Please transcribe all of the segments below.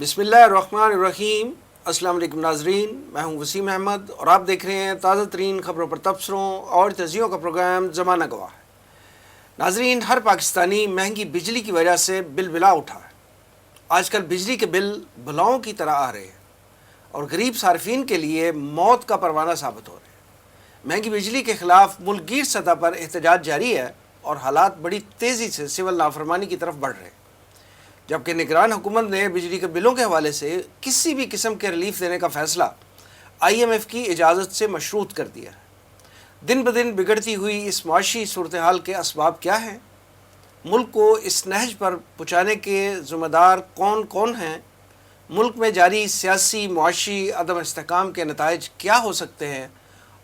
بسم اللہ الرحمن الرحیم۔ السلام علیکم ناظرین، میں ہوں وسیم احمد اور آپ دیکھ رہے ہیں تازہ ترین خبروں پر تبصروں اور تجزیوں کا پروگرام زمانہ گواہ ہے۔ ناظرین، ہر پاکستانی مہنگی بجلی کی وجہ سے بل بلا اٹھا ہے۔ آج کل بجلی کے بل بلاؤں کی طرح آ رہے ہیں اور غریب صارفین کے لیے موت کا پروانہ ثابت ہو رہے ہیں۔ مہنگی بجلی کے خلاف ملک گیر سطح پر احتجاج جاری ہے اور حالات بڑی تیزی سے سول نافرمانی کی طرف بڑھ رہے ہیں، جبکہ نگران حکومت نے بجلی کے بلوں کے حوالے سے کسی بھی قسم کے ریلیف دینے کا فیصلہ IMF کی اجازت سے مشروط کر دیا ہے۔ دن بدن بگڑتی ہوئی اس معاشی صورتحال کے اسباب کیا ہیں؟ ملک کو اس نہج پر پہنچانے کے ذمہ دار کون کون ہیں؟ ملک میں جاری سیاسی معاشی عدم استحکام کے نتائج کیا ہو سکتے ہیں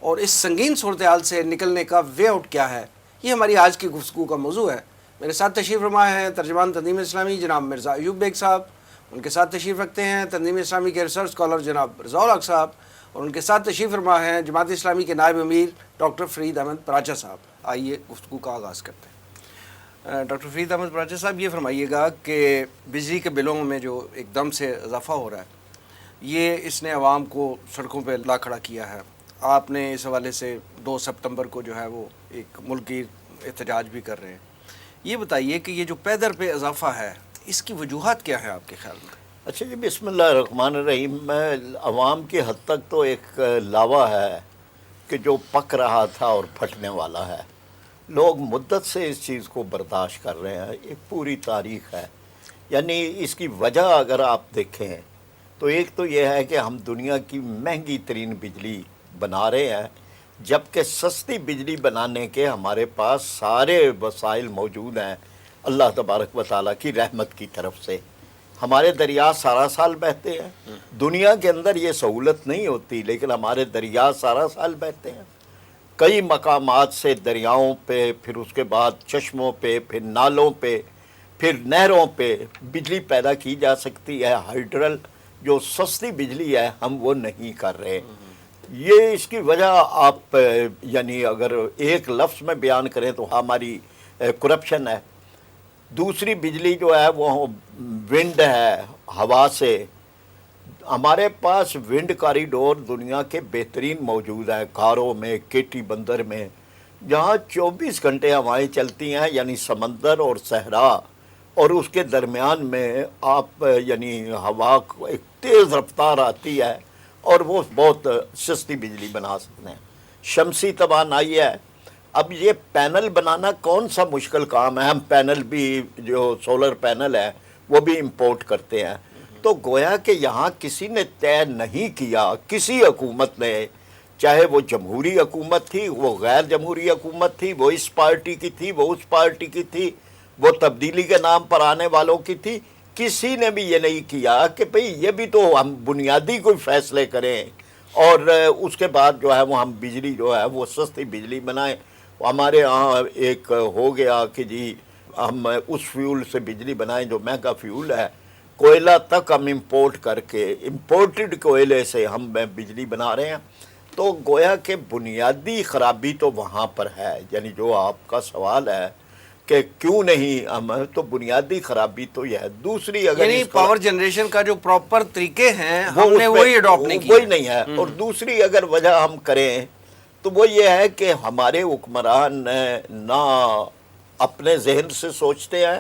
اور اس سنگین صورتحال سے نکلنے کا وے آؤٹ کیا ہے؟ یہ ہماری آج کی گفتگو کا موضوع ہے۔ میرے ساتھ تشریف فرما ہیں ترجمان تنظیم اسلامی جناب مرزا ایوب بیگ صاحب، ان کے ساتھ تشریف رکھتے ہیں تنظیم اسلامی کے ریسرچ اسکالر جناب رضا الحق صاحب، اور ان کے ساتھ تشریف فرما ہیں جماعت اسلامی کے نائب امیر ڈاکٹر فرید احمد پراچا صاحب۔ آئیے گفتگو کا آغاز کرتے ہیں۔ ڈاکٹر فرید احمد پراچا صاحب، یہ فرمائیے گا کہ بجلی کے بلوں میں جو ایک دم سے اضافہ ہو رہا ہے، یہ اس نے عوام کو سڑکوں پہ لا کھڑا کیا ہے۔ آپ نے اس حوالے سے 2 ستمبر کو جو ہے وہ ایک ملک گیر احتجاج بھی کر رہے ہیں۔ یہ بتائیے کہ یہ جو پے در پہ اضافہ ہے، اس کی وجوہات کیا ہیں آپ کے خیال میں؟ اچھا جی، بسم اللہ الرحمن الرحیم۔ عوام کی حد تک تو ایک لاوا ہے کہ جو پک رہا تھا اور پھٹنے والا ہے۔ لوگ مدت سے اس چیز کو برداشت کر رہے ہیں، ایک پوری تاریخ ہے۔ یعنی اس کی وجہ اگر آپ دیکھیں تو ایک تو یہ ہے کہ ہم دنیا کی مہنگی ترین بجلی بنا رہے ہیں، جبکہ سستی بجلی بنانے کے ہمارے پاس سارے وسائل موجود ہیں اللہ تبارک و تعالیٰ کی رحمت کی طرف سے۔ ہمارے دریا سارا سال بہتے ہیں، دنیا کے اندر یہ سہولت نہیں ہوتی، لیکن ہمارے دریا سارا سال بہتے ہیں۔ کئی مقامات سے دریاؤں پہ، پھر اس کے بعد چشموں پہ، پھر نالوں پہ، پھر نہروں پہ بجلی پیدا کی جا سکتی ہے۔ ہائیڈرل جو سستی بجلی ہے، ہم وہ نہیں کر رہے۔ یہ اس کی وجہ آپ یعنی اگر ایک لفظ میں بیان کریں تو ہماری کرپشن ہے۔ دوسری بجلی جو ہے وہ ونڈ ہے، ہوا سے۔ ہمارے پاس ونڈ کاریڈور دنیا کے بہترین موجود ہیں، کاروں میں، کیٹی بندر میں، جہاں 24 گھنٹے ہوائیں چلتی ہیں، یعنی سمندر اور صحرا اور اس کے درمیان میں آپ یعنی ہوا ایک تیز رفتار آتی ہے اور وہ بہت سستی بجلی بنا سکتے ہیں۔ شمسی توانائی ہے۔ اب یہ پینل بنانا کون سا مشکل کام ہے؟ ہم پینل بھی جو سولر پینل ہے وہ بھی امپورٹ کرتے ہیں۔ تو گویا کہ یہاں کسی نے طے نہیں کیا، کسی حکومت نے، چاہے وہ جمہوری حکومت تھی، وہ غیر جمہوری حکومت تھی، وہ اس پارٹی کی تھی، وہ اس پارٹی کی تھی، وہ تبدیلی کے نام پر آنے والوں کی تھی، کسی نے بھی یہ نہیں کیا کہ بھئی یہ بھی تو ہم بنیادی کوئی فیصلے کریں اور اس کے بعد جو ہے وہ ہم بجلی جو ہے وہ سستی بجلی بنائیں۔ ہمارے ہاں ایک ہو گیا کہ جی ہم اس فیول سے بجلی بنائیں جو مہنگا فیول ہے، کوئلہ تک ہم امپورٹ کر کے، امپورٹڈ کوئلے سے ہم بجلی بنا رہے ہیں۔ تو گویا کہ بنیادی خرابی تو وہاں پر ہے، یعنی جو آپ کا سوال ہے کہ کیوں نہیں ہم، تو بنیادی خرابی تو یہ ہے۔ دوسری اگر یعنی پاور جنریشن کا جو پراپر طریقے ہیں ہم نے وہی اڈاپٹ نہیں کیا، وہی نہیں ہے۔ اور دوسری اگر وجہ ہم کریں تو وہ یہ ہے کہ ہمارے حکمران نہ اپنے ذہن سے سوچتے ہیں،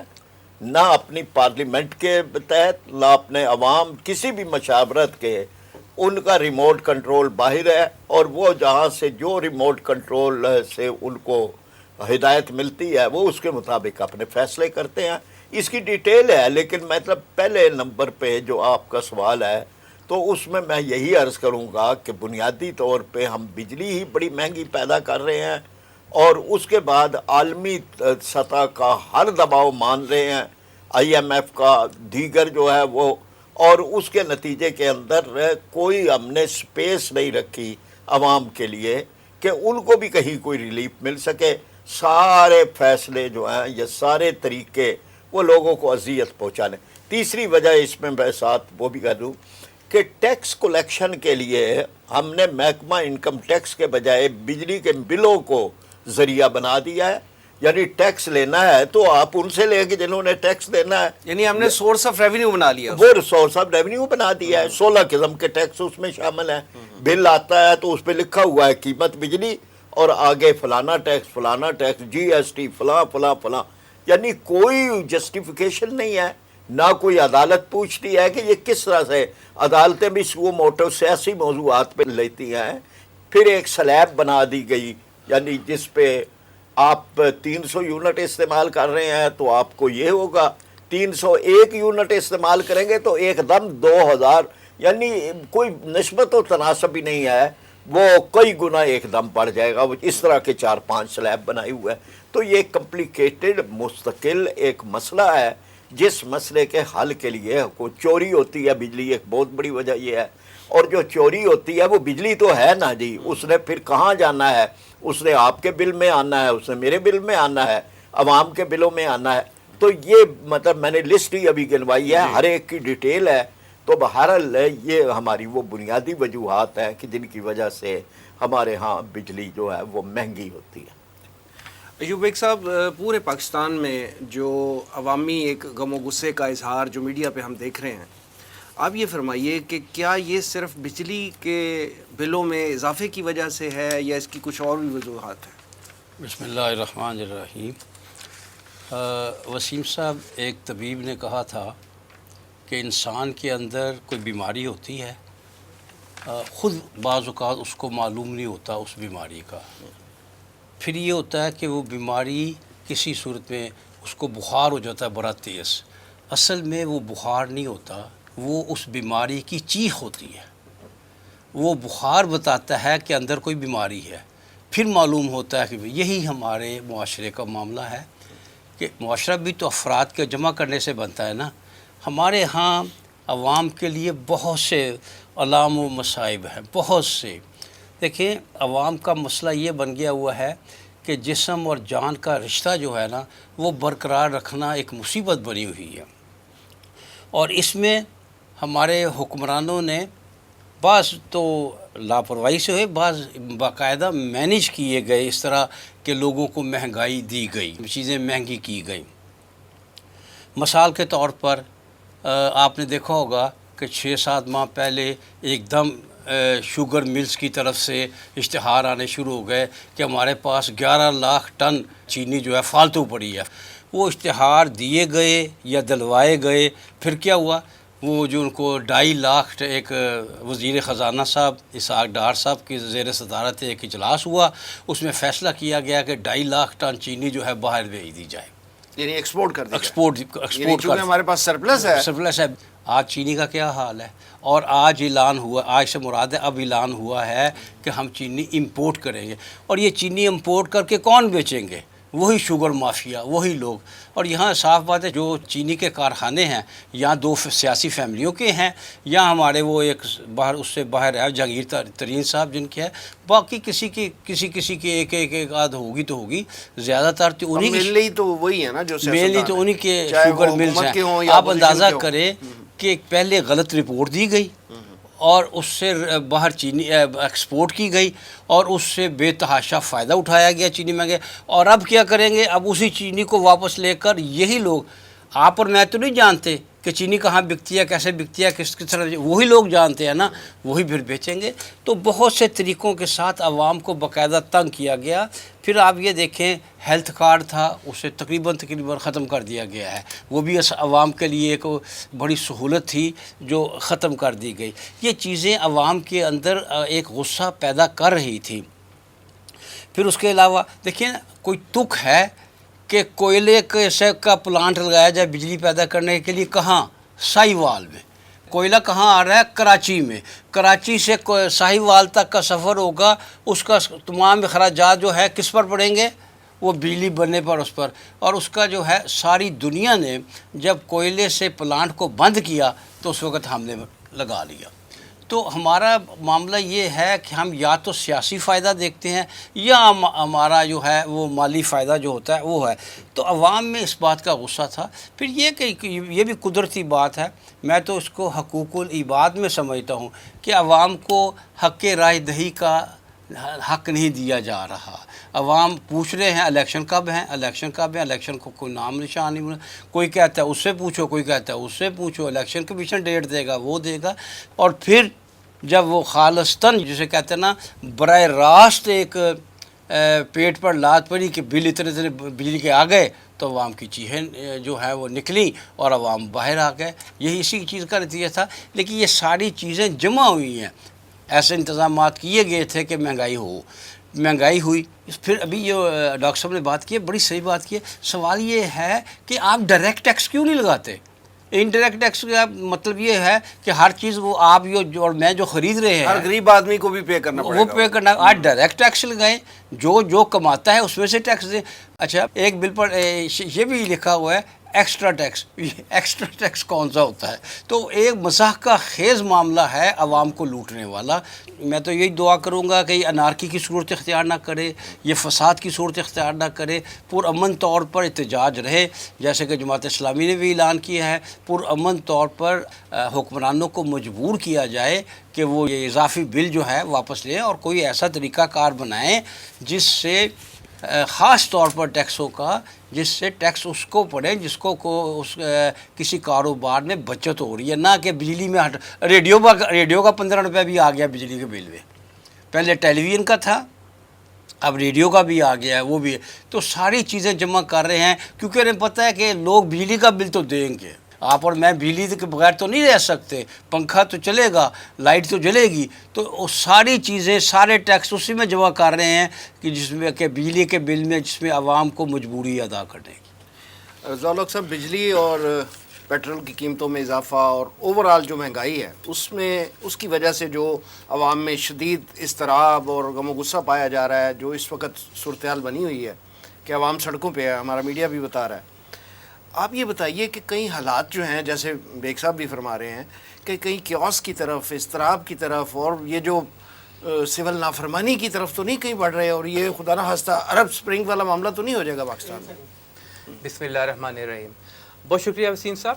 نہ اپنی پارلیمنٹ کے تحت، نہ اپنے عوام کسی بھی مشاورت کے۔ ان کا ریموٹ کنٹرول باہر ہے اور وہ جہاں سے جو ریموٹ کنٹرول سے ان کو ہدایت ملتی ہے وہ اس کے مطابق اپنے فیصلے کرتے ہیں۔ اس کی ڈیٹیل ہے، لیکن مطلب پہلے نمبر پہ جو آپ کا سوال ہے تو اس میں یہی عرض کروں گا کہ بنیادی طور پہ ہم بجلی ہی بڑی مہنگی پیدا کر رہے ہیں اور اس کے بعد عالمی سطح کا ہر دباؤ مان رہے ہیں، IMF کا، دیگر جو ہے وہ، اور اس کے نتیجے کے اندر کوئی ہم نے سپیس نہیں رکھی عوام کے لیے کہ ان کو بھی کہیں کوئی ریلیف مل سکے۔ سارے فیصلے جو ہیں، یہ سارے طریقے وہ لوگوں کو اذیت پہنچانے۔ تیسری وجہ اس میں میں ساتھ وہ بھی کہہ دوں کہ ٹیکس کلیکشن کے لیے ہم نے محکمہ انکم ٹیکس کے بجائے بجلی کے بلوں کو ذریعہ بنا دیا ہے۔ یعنی ٹیکس لینا ہے تو آپ ان سے لیں گے جنہوں نے ٹیکس دینا ہے. یعنی ہم نے سورس آف ریونیو بنا لیا. وہ سورس آف ریونیو بنا دیا ہے. 16 قسم کے ٹیکس اس میں شامل ہیں. بل آتا ہے تو اس پہ لکھا ہوا ہے قیمت بجلی اور آگے فلانا ٹیکس جی ایس ٹی فلاں فلاں فلاں. یعنی کوئی جسٹیفیکیشن نہیں ہے، نہ کوئی عدالت پوچھتی ہے کہ یہ کس طرح سے. عدالتیں بھی سو موٹو سیاسی موضوعات پہ لیتی ہیں. پھر ایک سلیب بنا دی گئی، یعنی جس پہ آپ 300 یونٹ استعمال کر رہے ہیں تو آپ کو یہ ہوگا، 301 یونٹ استعمال کریں گے تو ایک دم 2000. یعنی کوئی نسبت و تناسب ہی نہیں ہے، وہ کئی گنا ایک دم بڑھ جائے گا. اس طرح کے 4-5 سلیب بنائے ہوئے ہیں. تو یہ کمپلیکیٹڈ مستقل ایک مسئلہ ہے جس مسئلے کے حل کے لیے کوئی چوری ہوتی ہے بجلی، ایک بہت بڑی وجہ یہ ہے. اور جو چوری ہوتی ہے وہ بجلی تو ہے نا جی، اس نے پھر کہاں جانا ہے؟ اس نے آپ کے بل میں آنا ہے، اس نے میرے بل میں آنا ہے، عوام کے بلوں میں آنا ہے. تو یہ مطلب میں نے لسٹ ہی ابھی گنوائی ہے، ہر ایک کی ڈیٹیل ہے. تو بہرحال یہ ہماری وہ بنیادی وجوہات ہیں کہ جن کی وجہ سے ہمارے ہاں بجلی جو ہے وہ مہنگی ہوتی ہے. ایوب بیگ صاحب، پورے پاکستان میں جو عوامی ایک غم و غصے کا اظہار جو میڈیا پہ ہم دیکھ رہے ہیں، آپ یہ فرمائیے کہ کیا یہ صرف بجلی کے بلوں میں اضافے کی وجہ سے ہے یا اس کی کچھ اور بھی وجوہات ہیں؟ بسم اللہ الرحمن الرحیم. وسیم صاحب، ایک طبیب نے کہا تھا کہ انسان کے اندر کوئی بیماری ہوتی ہے، خود بعض اوقات اس کو معلوم نہیں ہوتا اس بیماری کا. پھر یہ ہوتا ہے کہ وہ بیماری کسی صورت میں اس کو بخار ہو جاتا ہے بڑا تیز. اصل میں وہ بخار نہیں ہوتا، وہ اس بیماری کی چیخ ہوتی ہے. وہ بخار بتاتا ہے کہ اندر کوئی بیماری ہے. پھر معلوم ہوتا ہے کہ یہی ہمارے معاشرے کا معاملہ ہے کہ معاشرہ بھی تو افراد کے جمع کرنے سے بنتا ہے نا. ہمارے ہاں عوام کے لیے بہت سے علام و مصائب ہیں، بہت سے. دیکھیں، عوام کا مسئلہ یہ بن گیا ہوا ہے کہ جسم اور جان کا رشتہ جو ہے نا وہ برقرار رکھنا ایک مصیبت بنی ہوئی ہے. اور اس میں ہمارے حکمرانوں نے بعض تو لاپرواہی سے ہوئے، بعض باقاعدہ مینیج کیے گئے اس طرح کہ لوگوں کو مہنگائی دی گئی، چیزیں مہنگی کی گئی. مثال کے طور پر آپ نے دیکھا ہوگا کہ 6-7 ماہ پہلے ایک دم شوگر ملز کی طرف سے اشتہار آنے شروع ہو گئے کہ ہمارے پاس 11 لاکھ ٹن چینی جو ہے فالتو پڑی ہے. وہ اشتہار دیے گئے یا دلوائے گئے، پھر کیا ہوا؟ وہ جو ان کو 2.5 لاکھ، ایک وزیر خزانہ صاحب اسحاق ڈار صاحب کی زیر صدارت ایک اجلاس ہوا، اس میں فیصلہ کیا گیا کہ 2.5 لاکھ ٹن چینی جو ہے باہر بھیج دی جائے، یعنی ایکسپورٹ کر دیا. ایکسپورٹ چونکہ ہمارے پاس سرپلس ہے. سرپلس ہے. آج چینی کا کیا حال ہے؟ اور آج اعلان ہوا، آج سے مراد ہے اب اعلان ہوا ہے کہ ہم چینی امپورٹ کریں گے. اور یہ چینی امپورٹ کر کے کون بیچیں گے؟ وہی شوگر مافیا، وہی لوگ. اور یہاں صاف بات ہے، جو چینی کے کارخانے ہیں یا 2 سیاسی فیملیوں کے ہیں یا ہمارے وہ ایک باہر، اس سے باہر ہے جہانگیر ترین صاحب جن کے ہے. باقی کسی کی ایک آدھ ہوگی تو ہوگی. زیادہ تر تو انہی مینلی تو وہی ہے نا جو مینلی تو انہی کے شوگر ملز ہیں. آپ اندازہ کریں کہ پہلے غلط رپورٹ دی گئی اور اس سے باہر چینی ایکسپورٹ کی گئی اور اس سے بے تحاشا فائدہ اٹھایا گیا چینی مہنگے. اور اب کیا کریں گے؟ اب اسی چینی کو واپس لے کر یہی لوگ، آپ اور میں تو نہیں جانتے کہ چینی کہاں بکتی ہے، کیسے بکتی ہے، کس طرح، وہی لوگ جانتے ہیں نا، وہی پھر بیچیں گے. تو بہت سے طریقوں کے ساتھ عوام کو باقاعدہ تنگ کیا گیا. پھر آپ یہ دیکھیں، ہیلتھ کارڈ تھا، اسے تقریباً ختم کر دیا گیا ہے. وہ بھی عوام کے لیے ایک بڑی سہولت تھی جو ختم کر دی گئی. یہ چیزیں عوام کے اندر ایک غصہ پیدا کر رہی تھی. پھر اس کے علاوہ دیکھیں، کوئی تک ہے کہ کوئلے کا پلانٹ لگایا جائے بجلی پیدا کرنے کے لیے. کہاں؟ سائی وال میں. کوئلہ کہاں آ رہا ہے؟ کراچی میں. کراچی سے ساہی وال تک کا سفر ہوگا، اس کا تمام اخراجات جو ہے کس پر پڑیں گے؟ وہ بجلی بننے پر، اس پر. اور اس کا جو ہے ساری دنیا نے جب کوئلے سے پلانٹ کو بند کیا تو اس وقت ہم نے لگا لیا. تو ہمارا معاملہ یہ ہے کہ ہم یا تو سیاسی فائدہ دیکھتے ہیں یا ہمارا جو ہے وہ مالی فائدہ جو ہوتا ہے وہ ہے. تو عوام میں اس بات کا غصہ تھا. پھر یہ کہ یہ بھی قدرتی بات ہے، میں تو اس کو حقوق العباد میں سمجھتا ہوں کہ عوام کو حق رائے دہی کا حق نہیں دیا جا رہا. عوام پوچھ رہے ہیں الیکشن کب ہیں، الیکشن کب ہیں، الیکشن کو کوئی نام نشان نہیں ملا. کوئی کہتا ہے اس سے پوچھو، کوئی کہتا ہے اس سے پوچھو، الیکشن کمیشن ڈیٹ دے گا، وہ دے گا. اور پھر جب وہ خالصتاً جسے کہتے ہیں نا براہ راست ایک پیٹ پر لات پڑی کہ بل اتنے اتنے بجلی کے آ گئے، تو عوام کی چیخیں جو ہے وہ نکلیں اور عوام باہر آ گئے. یہی اسی چیز کا نتیجہ تھا. لیکن یہ ساری چیزیں جمع ہوئی ہیں، ایسے انتظامات کیے گئے تھے کہ مہنگائی ہوئی. پھر ابھی جو ڈاکٹر صاحب نے بات کی ہے، بڑی صحیح بات کی ہے. سوال یہ ہے کہ آپ ڈائریکٹ ٹیکس کیوں نہیں لگاتے؟ انڈائریکٹ ٹیکس کا مطلب یہ ہے کہ ہر چیز وہ آپ اور میں جو خرید رہے ہیں، ہر غریب آدمی کو بھی پے کرنا پڑے گا. وہ پے کرنا. آج ڈائریکٹ ٹیکس لگائیں، جو کماتا ہے اس میں سے ٹیکس دیں. اچھا، ایک بل پر یہ بھی لکھا ہوا ہے ایکسٹرا ٹیکس. ایکسٹرا ٹیکس کون سا ہوتا ہے؟ تو ایک مذاق کا خیز معاملہ ہے عوام کو لوٹنے والا. میں تو یہی دعا کروں گا کہ یہ انارکی کی صورت اختیار نہ کرے، یہ فساد کی صورت اختیار نہ کرے. پرامن طور پر احتجاج رہے، جیسے کہ جماعت اسلامی نے بھی اعلان کیا ہے. پرامن طور پر حکمرانوں کو مجبور کیا جائے کہ وہ یہ اضافی بل جو ہے واپس لیں، اور کوئی ایسا طریقہ کار بنائیں جس سے خاص طور پر ٹیکسوں کا، جس سے ٹیکس اس کو پڑے جس کو کسی کاروبار میں بچت ہو رہی ہے، نہ کہ بجلی میں ریڈیو کا 15 روپے بھی آ گیا بجلی کے بل میں. پہلے ٹیلی ویژن کا تھا، اب ریڈیو کا بھی آ گیا ہے، وہ بھی. تو ساری چیزیں جمع کر رہے ہیں کیونکہ انہیں پتہ ہے کہ لوگ بجلی کا بل تو دیں گے. آپ اور میں بجلی کے بغیر تو نہیں رہ سکتے، پنکھا تو چلے گا، لائٹ تو جلے گی. تو وہ ساری چیزیں، سارے ٹیکس اسی میں جمع کر رہے ہیں کہ جس میں کہ بجلی کے بل میں، جس میں عوام کو مجبوری ادا کرنے کی. ذوالق صاحب، بجلی اور پیٹرول کی قیمتوں میں اضافہ اور اوورال جو مہنگائی ہے، اس کی وجہ سے جو عوام میں شدید اضطراب اور غم و غصہ پایا جا رہا ہے، جو اس وقت صورتحال بنی ہوئی ہے کہ عوام سڑکوں پہ ہے، ہمارا میڈیا بھی بتا رہا ہے. آپ یہ بتائیے کہ کئی حالات جو ہیں، جیسے بیگ صاحب بھی فرما رہے ہیں کہ کئی کیوس کی طرف، اضطراب کی طرف، اور یہ جو سول نافرمانی کی طرف تو نہیں کہیں بڑھ رہے، اور یہ خدا نہ خواستہ عرب سپرنگ والا معاملہ تو نہیں ہو جائے گا پاکستان میں؟ بسم اللہ الرحمن الرحیم. بہت شکریہ وسیم صاحب.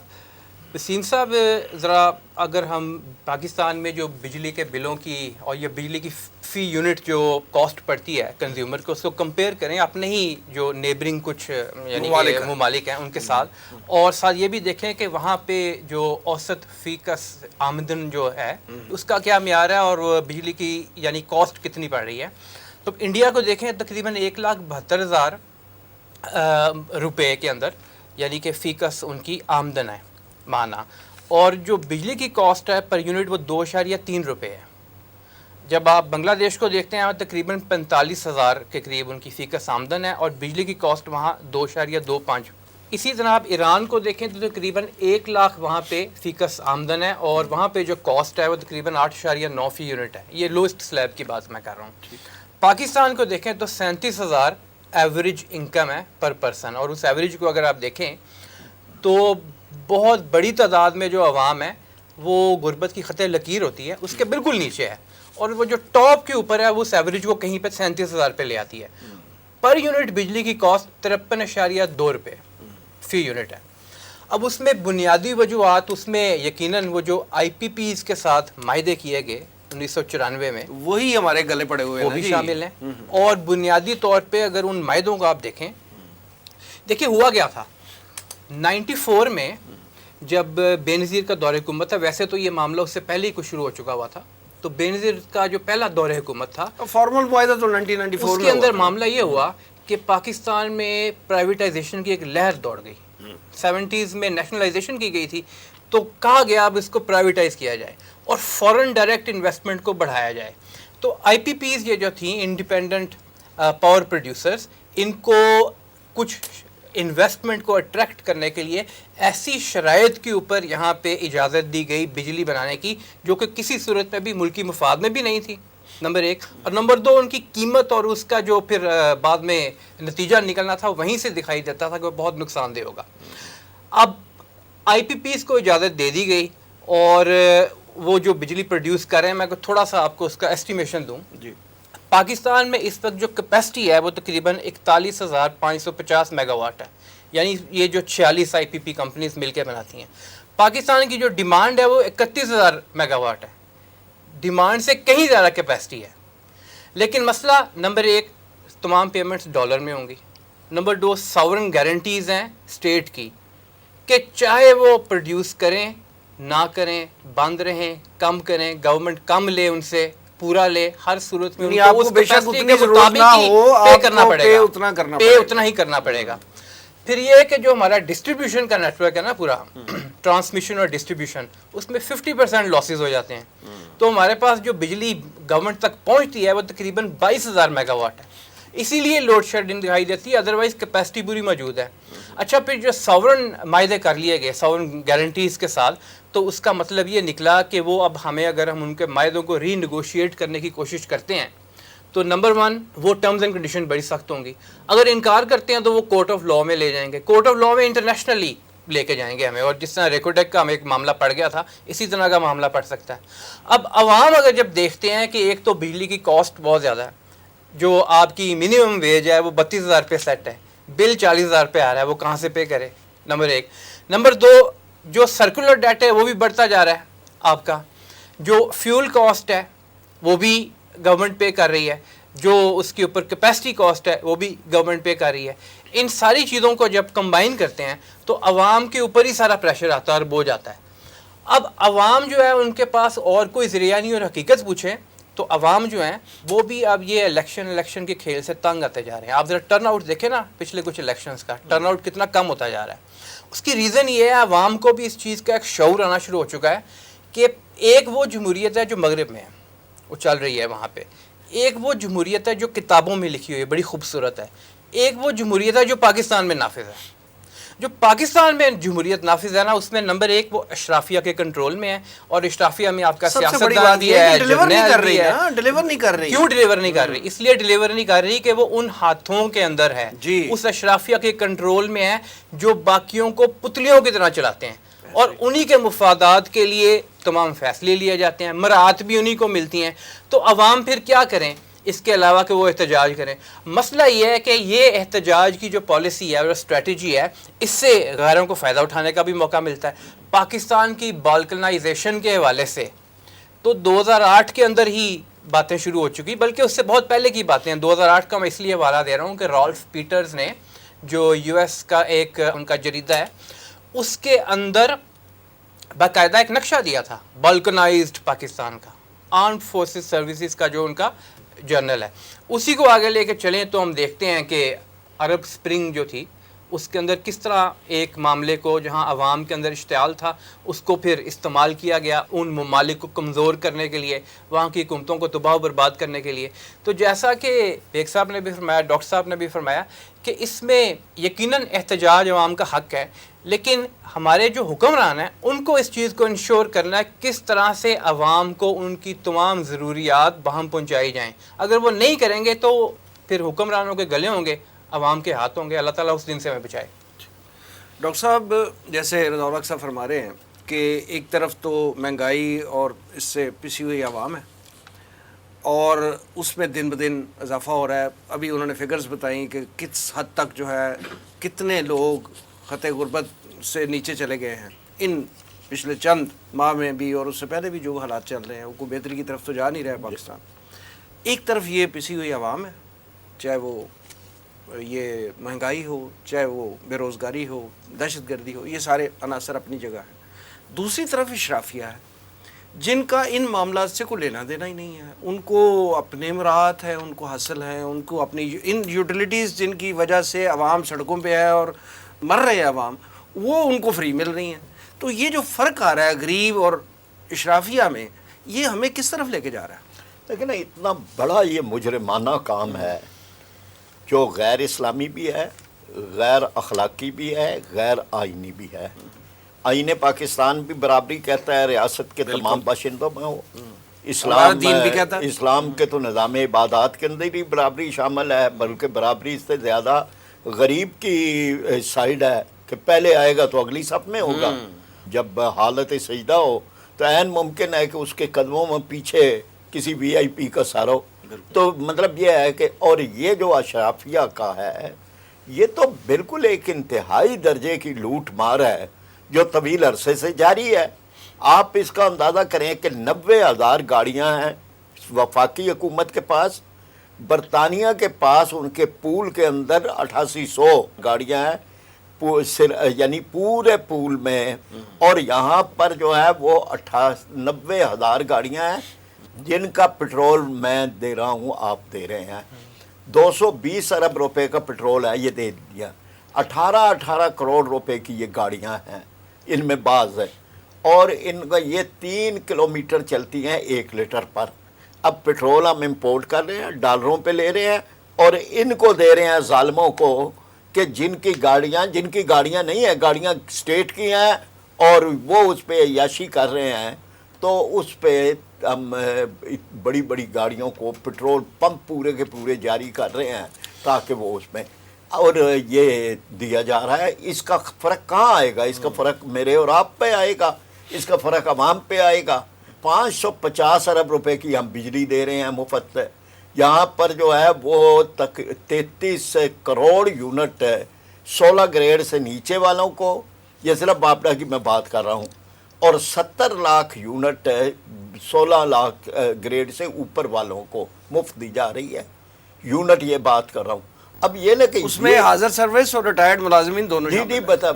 وسیم صاحب، ذرا اگر ہم پاکستان میں جو بجلی کے بلوں کی اور یہ بجلی کی فی یونٹ جو کاسٹ پڑتی ہے کنزیومر کو، اس کو کمپیئر کریں اپنے ہی جو نیبرنگ کچھ یعنی ممالک ہیں ان کے ساتھ، اور ساتھ یہ بھی دیکھیں کہ وہاں پہ جو اوسط فی کس آمدن جو ہے اس کا کیا معیار ہے اور بجلی کی یعنی کاسٹ کتنی پڑ رہی ہے. تو انڈیا کو دیکھیں تقریباً 1,72,000 روپے کے اندر، یعنی کہ فی کس ان کی آمدن ہے مانا. اور جو بجلی کی کاسٹ ہے پر یونٹ وہ 2.3 روپے ہے. جب آپ بنگلہ دیش کو دیکھتے ہیں تقریباً 45,000 کے قریب ان کی فی کس آمدن ہے اور بجلی کی کاسٹ وہاں 2.25. اسی طرح آپ ایران کو دیکھیں تو تقریباً 1 لاکھ وہاں پہ فی کس آمدن ہے اور وہاں پہ جو کاسٹ ہے وہ تقریباً 8.9 فی یونٹ ہے. یہ لوسٹ سلیب کی بات میں کر رہا ہوں. پاکستان کو دیکھیں تو 37,000 ایوریج انکم ہے پر پرسن، اور اس ایوریج کو اگر آپ دیکھیں تو بہت بڑی تعداد میں جو عوام ہے وہ غربت کی خطے لکیر ہوتی ہے اس کے بالکل نیچے ہے، اور وہ جو ٹاپ کے اوپر ہے وہ اس ایوریج کو کہیں پہ 37,000 پہ لے آتی ہے. پر یونٹ بجلی کی کاسٹ 53.2 روپے فی یونٹ ہے. اب اس میں بنیادی وجوہات، اس میں یقیناً وہ جو آئی پی پیز کے ساتھ معاہدے کیے گئے 1994 میں، وہی ہمارے گلے پڑے ہوئے وہ بھی شامل ہیں. اور بنیادی طور پہ اگر ان معاہدوں کو آپ دیکھیں ہوا گیا تھا 94 میں جب بے نظیر کا دور حکومت تھا. ویسے تو یہ معاملہ اس سے پہلے ہی کچھ شروع ہو چکا ہوا تھا. تو بے نظیر کا جو پہلا دور حکومت تھا، فارمل معاہدہ تو 1994 اس کے اندر معاملہ یہ ہوا کہ پاکستان میں پرائیویٹائزیشن کی ایک لہر دوڑ گئی. 70s میں نیشنلائزیشن کی گئی تھی، تو کہا گیا اب اس کو پرائیویٹائز کیا جائے اور فورن ڈائریکٹ انویسٹمنٹ کو بڑھایا جائے. تو آئی پی پیز یہ جو تھیں انڈیپینڈنٹ پاور پروڈیوسرز، ان کو کچھ انویسٹمنٹ کو اٹریکٹ کرنے کے لیے ایسی شرائط کے اوپر یہاں پہ اجازت دی گئی بجلی بنانے کی جو کہ کسی صورت میں بھی ملکی مفاد میں بھی نہیں تھی، نمبر 1. اور نمبر 2، ان کی قیمت اور اس کا جو پھر بعد میں نتیجہ نکلنا تھا وہیں سے دکھائی دیتا تھا کہ وہ بہت نقصان دہ ہوگا. اب آئی پی پیز کو اجازت دے دی گئی اور وہ جو بجلی پروڈیوس کر رہے ہیں، میں تھوڑا سا آپ کو اس کا ایسٹیمیشن دوں. جی، پاکستان میں اس وقت جو کیپیسٹی ہے وہ تقریباً 41,550 میگا واٹ ہے، یعنی یہ جو 46 آئی پی پی کمپنیز مل کے بناتی ہیں. پاکستان کی جو ڈیمانڈ ہے وہ 31,000 میگا واٹ ہے. ڈیمانڈ سے کہیں زیادہ کیپیسٹی ہے. لیکن مسئلہ نمبر 1 تمام پیمنٹس ڈالر میں ہوں گی. نمبر 2 ساورن گارنٹیز ہیں اسٹیٹ کی کہ چاہے وہ پروڈیوس کریں نہ کریں, بند رہیں, کم کریں, گورنمنٹ کم لے ان سے, پورا لے, ہر صورت میں ان یعنی آپ کو کو اس بے شک capacity اتنی کے ضرورت نہ مطابق ہو, ہی پے آپ کرنا کو پڑے پے گا, اتنا کرنا پے پڑے گا. اتنا ہی کرنا پڑے گا. پھر یہ ہے کہ جو ہمارا ڈسٹریبیوشن کا نیٹ ورک ہے نا پورا, ٹرانسمیشن اور ڈسٹریبیوشن, اس میں 50% لاسز ہو جاتے ہیں. تو ہمارے پاس جو بجلی گورنمنٹ تک پہنچتی ہے وہ تقریباً 22,000 میگا واٹ ہے. اسی لیے لوڈ شیڈنگ دکھائی دیتی ہے, ادروائز کیپیسٹی پوری موجود ہے. اچھا, پھر جو ساورن معاہدے کر لیے گئے ساورن گارنٹیز کے ساتھ, تو اس کا مطلب یہ نکلا کہ وہ اب ہمیں, اگر ہم ان کے معاہدوں کو ری نیگوشیٹ کرنے کی کوشش کرتے ہیں تو نمبر 1 وہ ٹرمز اینڈ کنڈیشن بڑی سخت ہوں گی. اگر انکار کرتے ہیں تو وہ کورٹ آف لاء میں لے جائیں گے, کورٹ آف لاء میں انٹرنیشنلی لے کے جائیں گے ہمیں, اور جس طرح ریکوٹیک کا ہمیں ایک معاملہ پڑ گیا تھا اسی طرح کا معاملہ پڑ سکتا ہے. اب عوام اگر جب دیکھتے ہیں کہ ایک تو بجلی کی کاسٹ بہت زیادہ ہے, جو آپ کی منیمم ویج ہے وہ 32,000 روپے سیٹ ہے, بل 40,000 روپے آ رہا ہے, وہ کہاں سے پے کرے, نمبر 1. نمبر 2 جو سرکولر ڈیٹ ہے وہ بھی بڑھتا جا رہا ہے آپ کا, جو فیول کاسٹ ہے وہ بھی گورنمنٹ پے کر رہی ہے, جو اس کے اوپر کیپیسٹی کاسٹ ہے وہ بھی گورنمنٹ پے کر رہی ہے. ان ساری چیزوں کو جب کمبائن کرتے ہیں تو عوام کے اوپر ہی سارا پریشر آتا ہے اور بوجھ آتا ہے. اب عوام جو ہے ان کے پاس اور کوئی ذریعہ نہیں, اور حقیقت پوچھیں تو عوام جو ہیں وہ بھی اب یہ الیکشن کے کھیل سے تنگ آتے جا رہے ہیں. آپ ذرا ٹرن آؤٹ دیکھیں نا پچھلے کچھ الیکشنز کا, ٹرن آؤٹ کتنا کم ہوتا جا رہا ہے. اس کی ریزن یہ ہے عوام کو بھی اس چیز کا ایک شعور آنا شروع ہو چکا ہے کہ ایک وہ جمہوریت ہے جو مغرب میں ہے, وہ چل رہی ہے وہاں پہ, ایک وہ جمہوریت ہے جو کتابوں میں لکھی ہوئی ہے, بڑی خوبصورت ہے, ایک وہ جمہوریت ہے جو پاکستان میں نافذ ہے. جو پاکستان میں جمہوریت نافذ ہے نا, اس میں نمبر 1 وہ اشرافیہ کے کنٹرول میں ہے, اور اشرافیہ میں آپ کا سب سے بڑی سیاستدان بات بھی یہ ہے ہے, کہ ڈلیور نہیں جرنیل کر رہی بھی ہے. نا, ڈلیور نہیں کر رہی. کیوں ڈلیور نہیں کر رہی؟ اس لیے ڈلیور نہیں کر رہی کہ وہ ان ہاتھوں کے اندر ہے, جی, اس اشرافیہ کے کنٹرول میں ہے جو باقیوں کو پتلیوں کی طرح چلاتے ہیں, اور انہی کے مفادات کے لیے تمام فیصلے لیے جاتے ہیں, مراعات بھی انہی کو ملتی ہیں. تو عوام پھر کیا کریں اس کے علاوہ کہ وہ احتجاج کریں؟ مسئلہ یہ ہے کہ یہ احتجاج کی جو پالیسی ہے اور اسٹریٹجی ہے, اس سے غیروں کو فائدہ اٹھانے کا بھی موقع ملتا ہے. پاکستان کی بالکنائزیشن کے حوالے سے تو 2008 کے اندر ہی باتیں شروع ہو چکی, بلکہ اس سے بہت پہلے کی باتیں ہیں. 2008 کا میں اس لیے حوالہ دے رہا ہوں کہ رالف پیٹرز نے, جو US کا ایک ان کا جریدہ ہے, اس کے اندر باقاعدہ ایک نقشہ دیا تھا بالکنائزڈ پاکستان کا, آرمڈ فورسز سروسز کا جو ان کا جرنل ہے. اسی کو آگے لے کے چلیں تو ہم دیکھتے ہیں کہ عرب سپرنگ جو تھی اس کے اندر کس طرح ایک معاملے کو, جہاں عوام کے اندر اشتعال تھا, اس کو پھر استعمال کیا گیا ان ممالک کو کمزور کرنے کے لیے, وہاں کی حکومتوں کو تباہ و برباد کرنے کے لیے. تو جیسا کہ بیگ صاحب نے بھی فرمایا, ڈاکٹر صاحب نے بھی فرمایا کہ اس میں یقیناً احتجاج عوام کا حق ہے, لیکن ہمارے جو حکمران ہیں ان کو اس چیز کو انشور کرنا ہے کس طرح سے عوام کو ان کی تمام ضروریات بہم پہنچائی جائیں. اگر وہ نہیں کریں گے تو پھر حکمرانوں کے گلے ہوں گے, عوام کے ہاتھ ہوں گے. اللہ تعالیٰ اس دن سے ہمیں بچائے. ڈاکٹر صاحب, جیسے رضا الحق صاحب فرما رہے ہیں کہ ایک طرف تو مہنگائی اور اس سے پسی ہوئی عوام ہے, اور اس میں دن بدن اضافہ ہو رہا ہے. ابھی انہوں نے فگرز بتائیں کہ کس حد تک جو ہے کتنے لوگ خطِ غربت سے نیچے چلے گئے ہیں ان پچھلے چند ماہ میں بھی, اور اس سے پہلے بھی جو حالات چل رہے ہیں وہ کوئی بہتری کی طرف تو جا نہیں رہا ہے پاکستان. ایک طرف یہ پسی ہوئی عوام ہے, چاہے وہ یہ مہنگائی ہو, چاہے وہ بے روزگاری ہو, دہشت گردی ہو, یہ سارے عناصر اپنی جگہ ہیں. دوسری طرف اشرافیہ ہے جن کا ان معاملات سے کوئی لینا دینا ہی نہیں ہے. ان کو اپنے مراعات ہیں, ان کو حاصل ہیں, ان کو اپنی ان یوٹیلیٹیز جن کی وجہ سے عوام سڑکوں پہ ہے اور مر رہے ہیں عوام, وہ ان کو فری مل رہی ہیں. تو یہ جو فرق آ رہا ہے غریب اور اشرافیہ میں, یہ ہمیں کس طرف لے کے جا رہا ہے؟ لیکن اتنا بڑا یہ مجرمانہ کام ہے جو غیر اسلامی بھی ہے, غیر اخلاقی بھی ہے, غیر آئینی بھی ہے. آئین پاکستان بھی برابری کہتا ہے ریاست کے تمام باشندوں میں ہو, اسلام کے تو نظام عبادات کے اندر ہی برابری شامل ہے, بلکہ برابری اس سے زیادہ غریب کی سائیڈ ہے کہ پہلے آئے گا تو اگلی صف میں ہوگا. جب حالت سجدہ ہو تو عین ممکن ہے کہ اس کے قدموں میں پیچھے کسی VIP کا سارا ہو. تو مطلب یہ ہے کہ, اور یہ جو اشرافیہ کا ہے یہ تو بالکل ایک انتہائی درجے کی لوٹ مار ہے جو طویل عرصے سے جاری ہے. آپ اس کا اندازہ کریں کہ 90,000 گاڑیاں ہیں وفاقی حکومت کے پاس, برطانیہ کے پاس ان کے پول کے اندر 8800 گاڑیاں ہیں یعنی پورے پول میں، اور یہاں پر جو ہے وہ 90,000 گاڑیاں ہیں جن کا پٹرول میں دے رہا ہوں، آپ دے رہے ہیں۔ 220 ارب روپے کا پٹرول ہے، یہ دے دیا۔ 18 کروڑ روپے کی یہ گاڑیاں ہیں، ان میں بعض ہے، اور ان کا یہ 3 کلومیٹر چلتی ہیں 1 لیٹر پر۔ اب پٹرول ہم امپورٹ کر رہے ہیں، ڈالروں پہ لے رہے ہیں، اور ان کو دے رہے ہیں ظالموں کو کہ جن کی گاڑیاں نہیں ہیں، گاڑیاں اسٹیٹ کی ہیں، اور وہ اس پہ عیاشی کر رہے ہیں، تو اس پہ ہم بڑی بڑی گاڑیوں کو پٹرول پمپ پورے کے پورے جاری کر رہے ہیں تاکہ وہ اس میں، اور یہ دیا جا رہا ہے۔ اس کا فرق کہاں آئے گا؟ اس کا فرق میرے اور آپ پہ آئے گا، اس کا فرق عوام پہ آئے گا۔ 550 ارب روپے کی ہم بجلی دے رہے ہیں مفت، یہاں پر جو ہے وہ 33 کروڑ یونٹ 16 گریڈ سے نیچے والوں کو، یہ صرف باپڑا کی میں بات کر رہا ہوں، اور 70 لاکھ یونٹ 16 لاکھ گریڈ سے اوپر والوں کو مفت دی جا رہی ہے، یونٹ یہ بات کر رہا ہوں۔ اب یہ نہ کہ اس میں حاضر سروس اور ریٹائرڈ ملازمین دونوں جی بتا،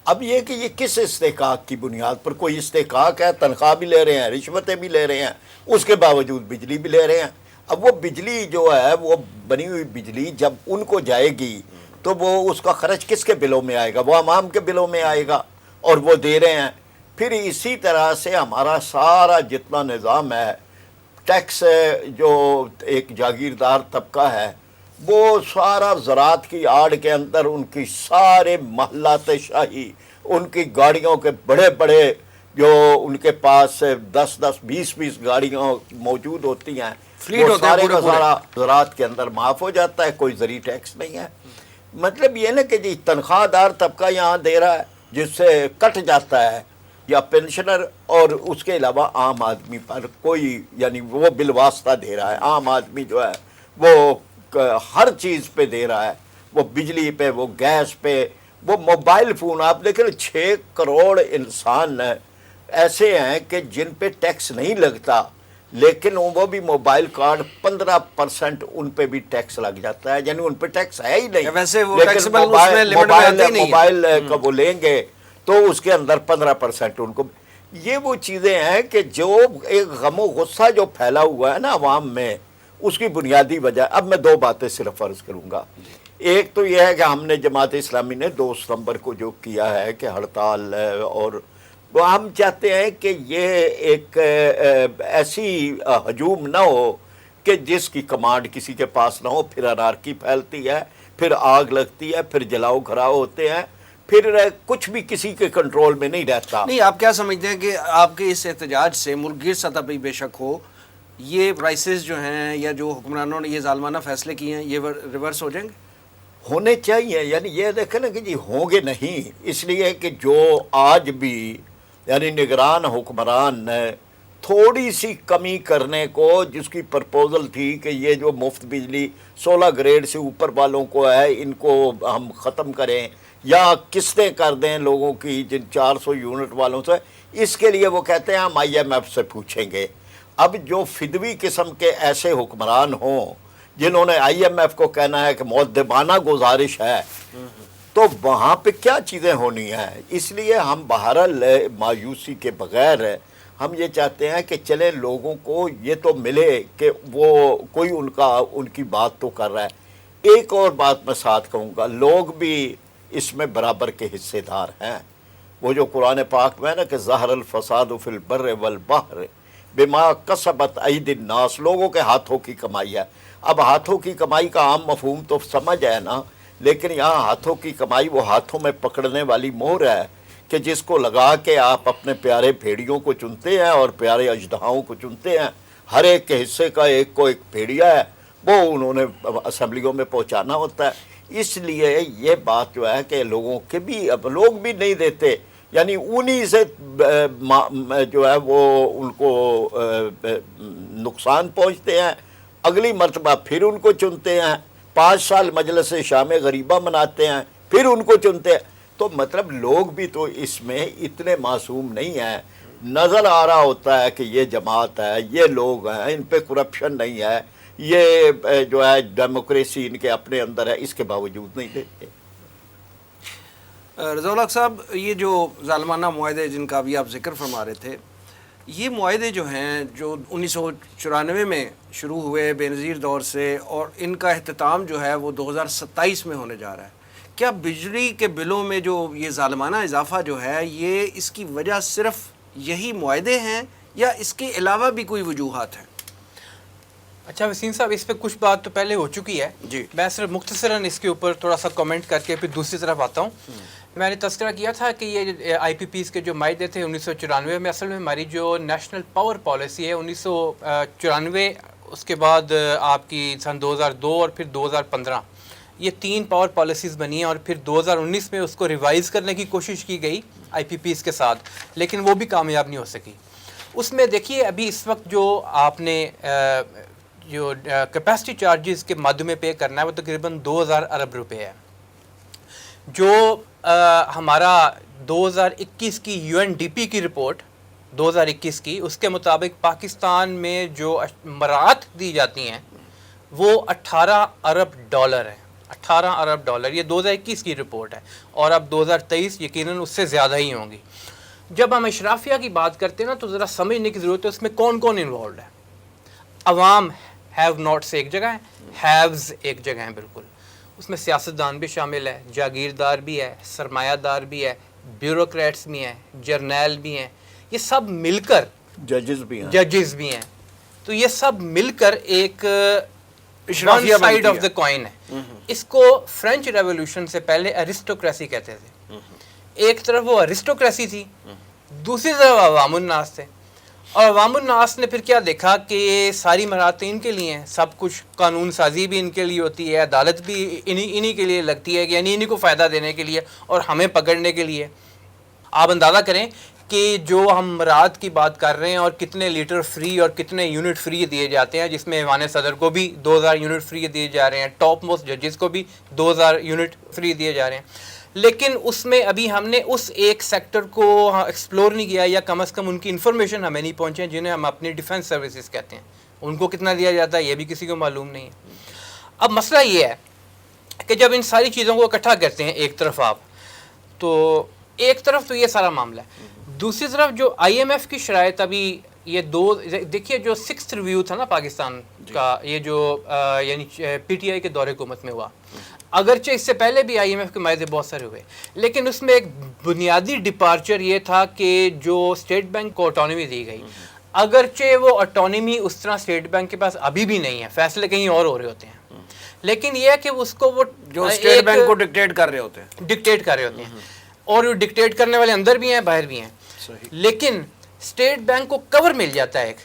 اب یہ کہ یہ کس استحقاق کی بنیاد پر؟ کوئی استحقاق ہے، تنخواہ بھی لے رہے ہیں، رشوتیں بھی لے رہے ہیں، اس کے باوجود بجلی بھی لے رہے ہیں۔ اب وہ بجلی جو ہے، وہ بنی ہوئی بجلی جب ان کو جائے گی تو وہ اس کا خرچ کس کے بلوں میں آئے گا؟ وہ عوام کے بلوں میں آئے گا، اور وہ دے رہے ہیں۔ پھر اسی طرح سے ہمارا سارا جتنا نظام ہے، ٹیکس جو ایک جاگیردار طبقہ ہے، وہ سارا زراعت کی آڑ کے اندر ان کی سارے محلات شاہی، ان کی گاڑیوں کے بڑے بڑے جو ان کے پاس 10 20 گاڑیوں موجود ہوتی ہیں، فلیٹ وہ ہوتے ہیں سارے پورے کا پورے۔ سارا زراعت کے اندر معاف ہو جاتا ہے، کوئی زرعی ٹیکس نہیں ہے۔ مطلب یہ نا کہ جی تنخواہ دار طبقہ یہاں دے رہا ہے جس سے کٹ جاتا ہے، یا پینشنر، اور اس کے علاوہ عام آدمی پر کوئی، یعنی وہ بالواسطہ دے رہا ہے۔ عام آدمی جو ہے وہ ہر چیز پہ دے رہا ہے، وہ بجلی پہ، وہ گیس پہ، وہ موبائل فون۔ آپ دیکھیں 6 کروڑ انسان ایسے ہیں کہ جن پہ ٹیکس نہیں لگتا، لیکن وہ بھی موبائل کارڈ 15% ان پہ بھی ٹیکس لگ جاتا ہے، یعنی ان پہ ٹیکس ہے ہی نہیں، ویسے وہ لیکن taxable اس میں limit میں آتے ہی نہیں ہے۔ موبائل کا وہ لیں گے تو اس کے اندر 15% ان کو۔ یہ وہ چیزیں ہیں کہ جو ایک غم و غصہ جو پھیلا ہوا ہے نا عوام میں، اس کی بنیادی وجہ، اب میں 2 باتیں صرف عرض کروں گا۔ ایک تو یہ ہے کہ ہم نے جماعت اسلامی نے 2 ستمبر کو جو کیا ہے کہ ہڑتال، اور وہ ہم چاہتے ہیں کہ یہ ایک ایسی ہجوم نہ ہو کہ جس کی کمانڈ کسی کے پاس نہ ہو، پھر انارکی پھیلتی ہے، پھر آگ لگتی ہے، پھر جلاؤ گھراؤ ہوتے ہیں، پھر کچھ بھی کسی کے کنٹرول میں نہیں رہتا۔ نہیں، آپ کیا سمجھتے ہیں کہ آپ کے اس احتجاج سے ملک گیر سطح پہ بے شک ہو، یہ پرائسز جو ہیں یا جو حکمرانوں نے یہ ظالمانہ فیصلے کیے ہیں، یہ ریورس ہو جائیں گے؟ ہونے چاہیے، یعنی یہ دیکھیں نا کہ جی ہوں گے نہیں، اس لیے کہ جو آج بھی یعنی نگران حکمران نے تھوڑی سی کمی کرنے کو، جس کی پرپوزل تھی کہ یہ جو مفت بجلی 16 گریڈ سے اوپر والوں کو ہے، ان کو ہم ختم کریں یا قسطیں کر دیں لوگوں کی جن 400 یونٹ والوں سے، اس کے لیے وہ کہتے ہیں ہم IMF سے پوچھیں گے۔ اب جو فدوی قسم کے ایسے حکمران ہوں جنہوں نے IMF کو کہنا ہے کہ مؤدبانہ گزارش ہے، تو وہاں پہ کیا چیزیں ہونی ہیں؟ اس لیے ہم بہرحال مایوسی کے بغیر ہم یہ چاہتے ہیں کہ چلے لوگوں کو یہ تو ملے کہ وہ کوئی ان کی بات تو کر رہا ہے۔ ایک اور بات میں ساتھ کہوں گا، لوگ بھی اس میں برابر کے حصے دار ہیں۔ وہ جو قرآن پاک میں ہے نا کہ ظہر الفساد فی البر والبحر بما کسبت ایدی الناس، لوگوں کے ہاتھوں کی کمائی ہے۔ اب ہاتھوں کی کمائی کا عام مفہوم تو سمجھ ہے نا، لیکن یہاں ہاتھوں کی کمائی وہ ہاتھوں میں پکڑنے والی مہر ہے کہ جس کو لگا کے آپ اپنے پیارے بھیڑیوں کو چنتے ہیں اور پیارے اژدہاؤں کو چنتے ہیں۔ ہر ایک کے حصے کا ایک کو ایک بھیڑیا ہے، وہ انہوں نے اسمبلیوں میں پہنچانا ہوتا ہے۔ اس لیے یہ بات جو ہے کہ لوگوں کے بھی، اب لوگ بھی نہیں دیتے، یعنی انہی سے جو ہے وہ ان کو نقصان پہنچتے ہیں، اگلی مرتبہ پھر ان کو چنتے ہیں، 5 سال مجلس شام غریبہ مناتے ہیں، پھر ان کو چنتے ہیں۔ تو مطلب لوگ بھی تو اس میں اتنے معصوم نہیں ہیں، نظر آ رہا ہوتا ہے کہ یہ جماعت ہے، یہ لوگ ہیں، ان پہ کرپشن نہیں ہے، یہ جو ہے ڈیموکریسی ان کے اپنے اندر ہے، اس کے باوجود نہیں دیتے۔ رضا الحق صاحب، یہ جو ظالمانہ معاہدے جن کا ابھی آپ ذکر فرما رہے تھے، یہ معاہدے جو ہیں جو 1994 میں شروع ہوئے بے نظیر دور سے، اور ان کا اختتام جو ہے وہ 2027 میں ہونے جا رہا ہے، کیا بجلی کے بلوں میں جو یہ ظالمانہ اضافہ جو ہے یہ اس کی وجہ صرف یہی معاہدے ہیں یا اس کے علاوہ بھی کوئی وجوہات ہیں؟ اچھا وسیم صاحب، اس پہ کچھ بات تو پہلے ہو چکی ہے، جی، میں صرف مختصراً اس کے اوپر تھوڑا سا کامنٹ کر کے پھر دوسری طرف آتا ہوں۔ میں نے تذکرہ کیا تھا کہ یہ آئی پی پیز کے جو معاہدے تھے 1994 میں، اصل میں ہماری جو نیشنل پاور پالیسی ہے 1994، اس کے بعد آپ کی سن 2002 اور پھر 2015، یہ 3 پاور پالیسیز بنی ہیں، اور پھر 2019 میں اس کو ریوائز کرنے کی کوشش کی گئی آئی پی پیز کے ساتھ، لیکن وہ بھی کامیاب نہیں ہو سکی۔ اس میں دیکھیے ابھی اس وقت جو آپ نے جو کیپیسٹی چارجز کے مد میں پے کرنا ہے وہ تقریباً 2000 ارب روپے ہے۔ جو ہمارا 2021 کی یو این ڈی پی کی رپورٹ 2021 کی، اس کے مطابق پاکستان میں جو مراعات دی جاتی ہیں وہ 18 ارب ڈالر ہے، 18 ارب ڈالر، یہ 2021 کی رپورٹ ہے، اور اب 2023 یقیناً اس سے زیادہ ہی ہوں گی۔ جب ہم اشرافیہ کی بات کرتے ہیں نا تو ذرا سمجھنے کی ضرورت ہے اس میں کون کون انوالوڈ ہے۔ عوام ہیو ناٹس ایک جگہ ہیں، ہیوز ایک جگہ ہیں بالکل، اس میں سیاستدان بھی شامل ہے، جاگیردار بھی ہے، سرمایہ دار بھی ہے، بیوروکریٹس بھی ہیں، جرنیل بھی ہیں، یہ سب مل کر، ججز بھی ہیں، ججز بھی ہیں، تو یہ سب مل کر ایک one side of the coin ہے۔ اس کو فرینچ ریولوشن سے پہلے ارسٹوکریسی کہتے تھے۔ ایک طرف وہ ارسٹوکریسی تھی، دوسری طرف عوام الناس تھے، اور عوام الناس نے پھر کیا دیکھا کہ ساری مراحت ان کے لیے ہیں، سب کچھ قانون سازی بھی ان کے لیے ہوتی ہے، عدالت بھی انہی کے لیے لگتی ہے، یعنی انہی کو فائدہ دینے کے لیے اور ہمیں پکڑنے کے لیے۔ آپ اندازہ کریں کہ جو ہم مراحت کی بات کر رہے ہیں اور کتنے لیٹر فری اور کتنے یونٹ فری دیے جاتے ہیں، جس میں ایوان صدر کو بھی 2000 یونٹ فری دیے جا رہے ہیں، ٹاپ موسٹ ججز کو بھی 2000 یونٹ فری دیے جا رہے ہیں، لیکن اس میں ابھی ہم نے اس ایک سیکٹر کو ایکسپلور نہیں کیا، یا کم از کم ان کی انفارمیشن ہمیں نہیں پہنچے جنہیں ہم اپنی ڈیفنس سروسز کہتے ہیں، ان کو کتنا دیا جاتا ہے یہ بھی کسی کو معلوم نہیں ہے۔ اب مسئلہ یہ ہے کہ جب ان ساری چیزوں کو اکٹھا کرتے ہیں ایک طرف آپ، تو ایک طرف تو یہ سارا معاملہ ہے، دوسری طرف جو آئی ایم ایف کی شرائط، ابھی یہ دیکھیے جو 6th ریویو تھا نا پاکستان کا، یہ جو یعنی پی ٹی آئی کے دور حکومت میں ہوا، اگرچہ اس سے پہلے بھی آئی ایم ایف کے معاہدے بہت سارے ہوئے، لیکن اس میں ایک بنیادی ڈپارچر یہ تھا کہ جو اسٹیٹ بینک کو آٹونومی دی گئی، اگرچہ وہ آٹونومی اس طرح اسٹیٹ بینک کے پاس ابھی بھی نہیں ہے، فیصلے کہیں اور ہو رہے ہوتے ہیں، لیکن یہ ہے کہ اس کو وہ جو اسٹیٹ بینک کو ڈکٹیٹ کر رہے ہوتے ہیں، اور وہ ڈکٹیٹ کرنے والے اندر بھی ہیں باہر بھی ہیں، لیکن اسٹیٹ بینک کو کور مل جاتا ہے ایک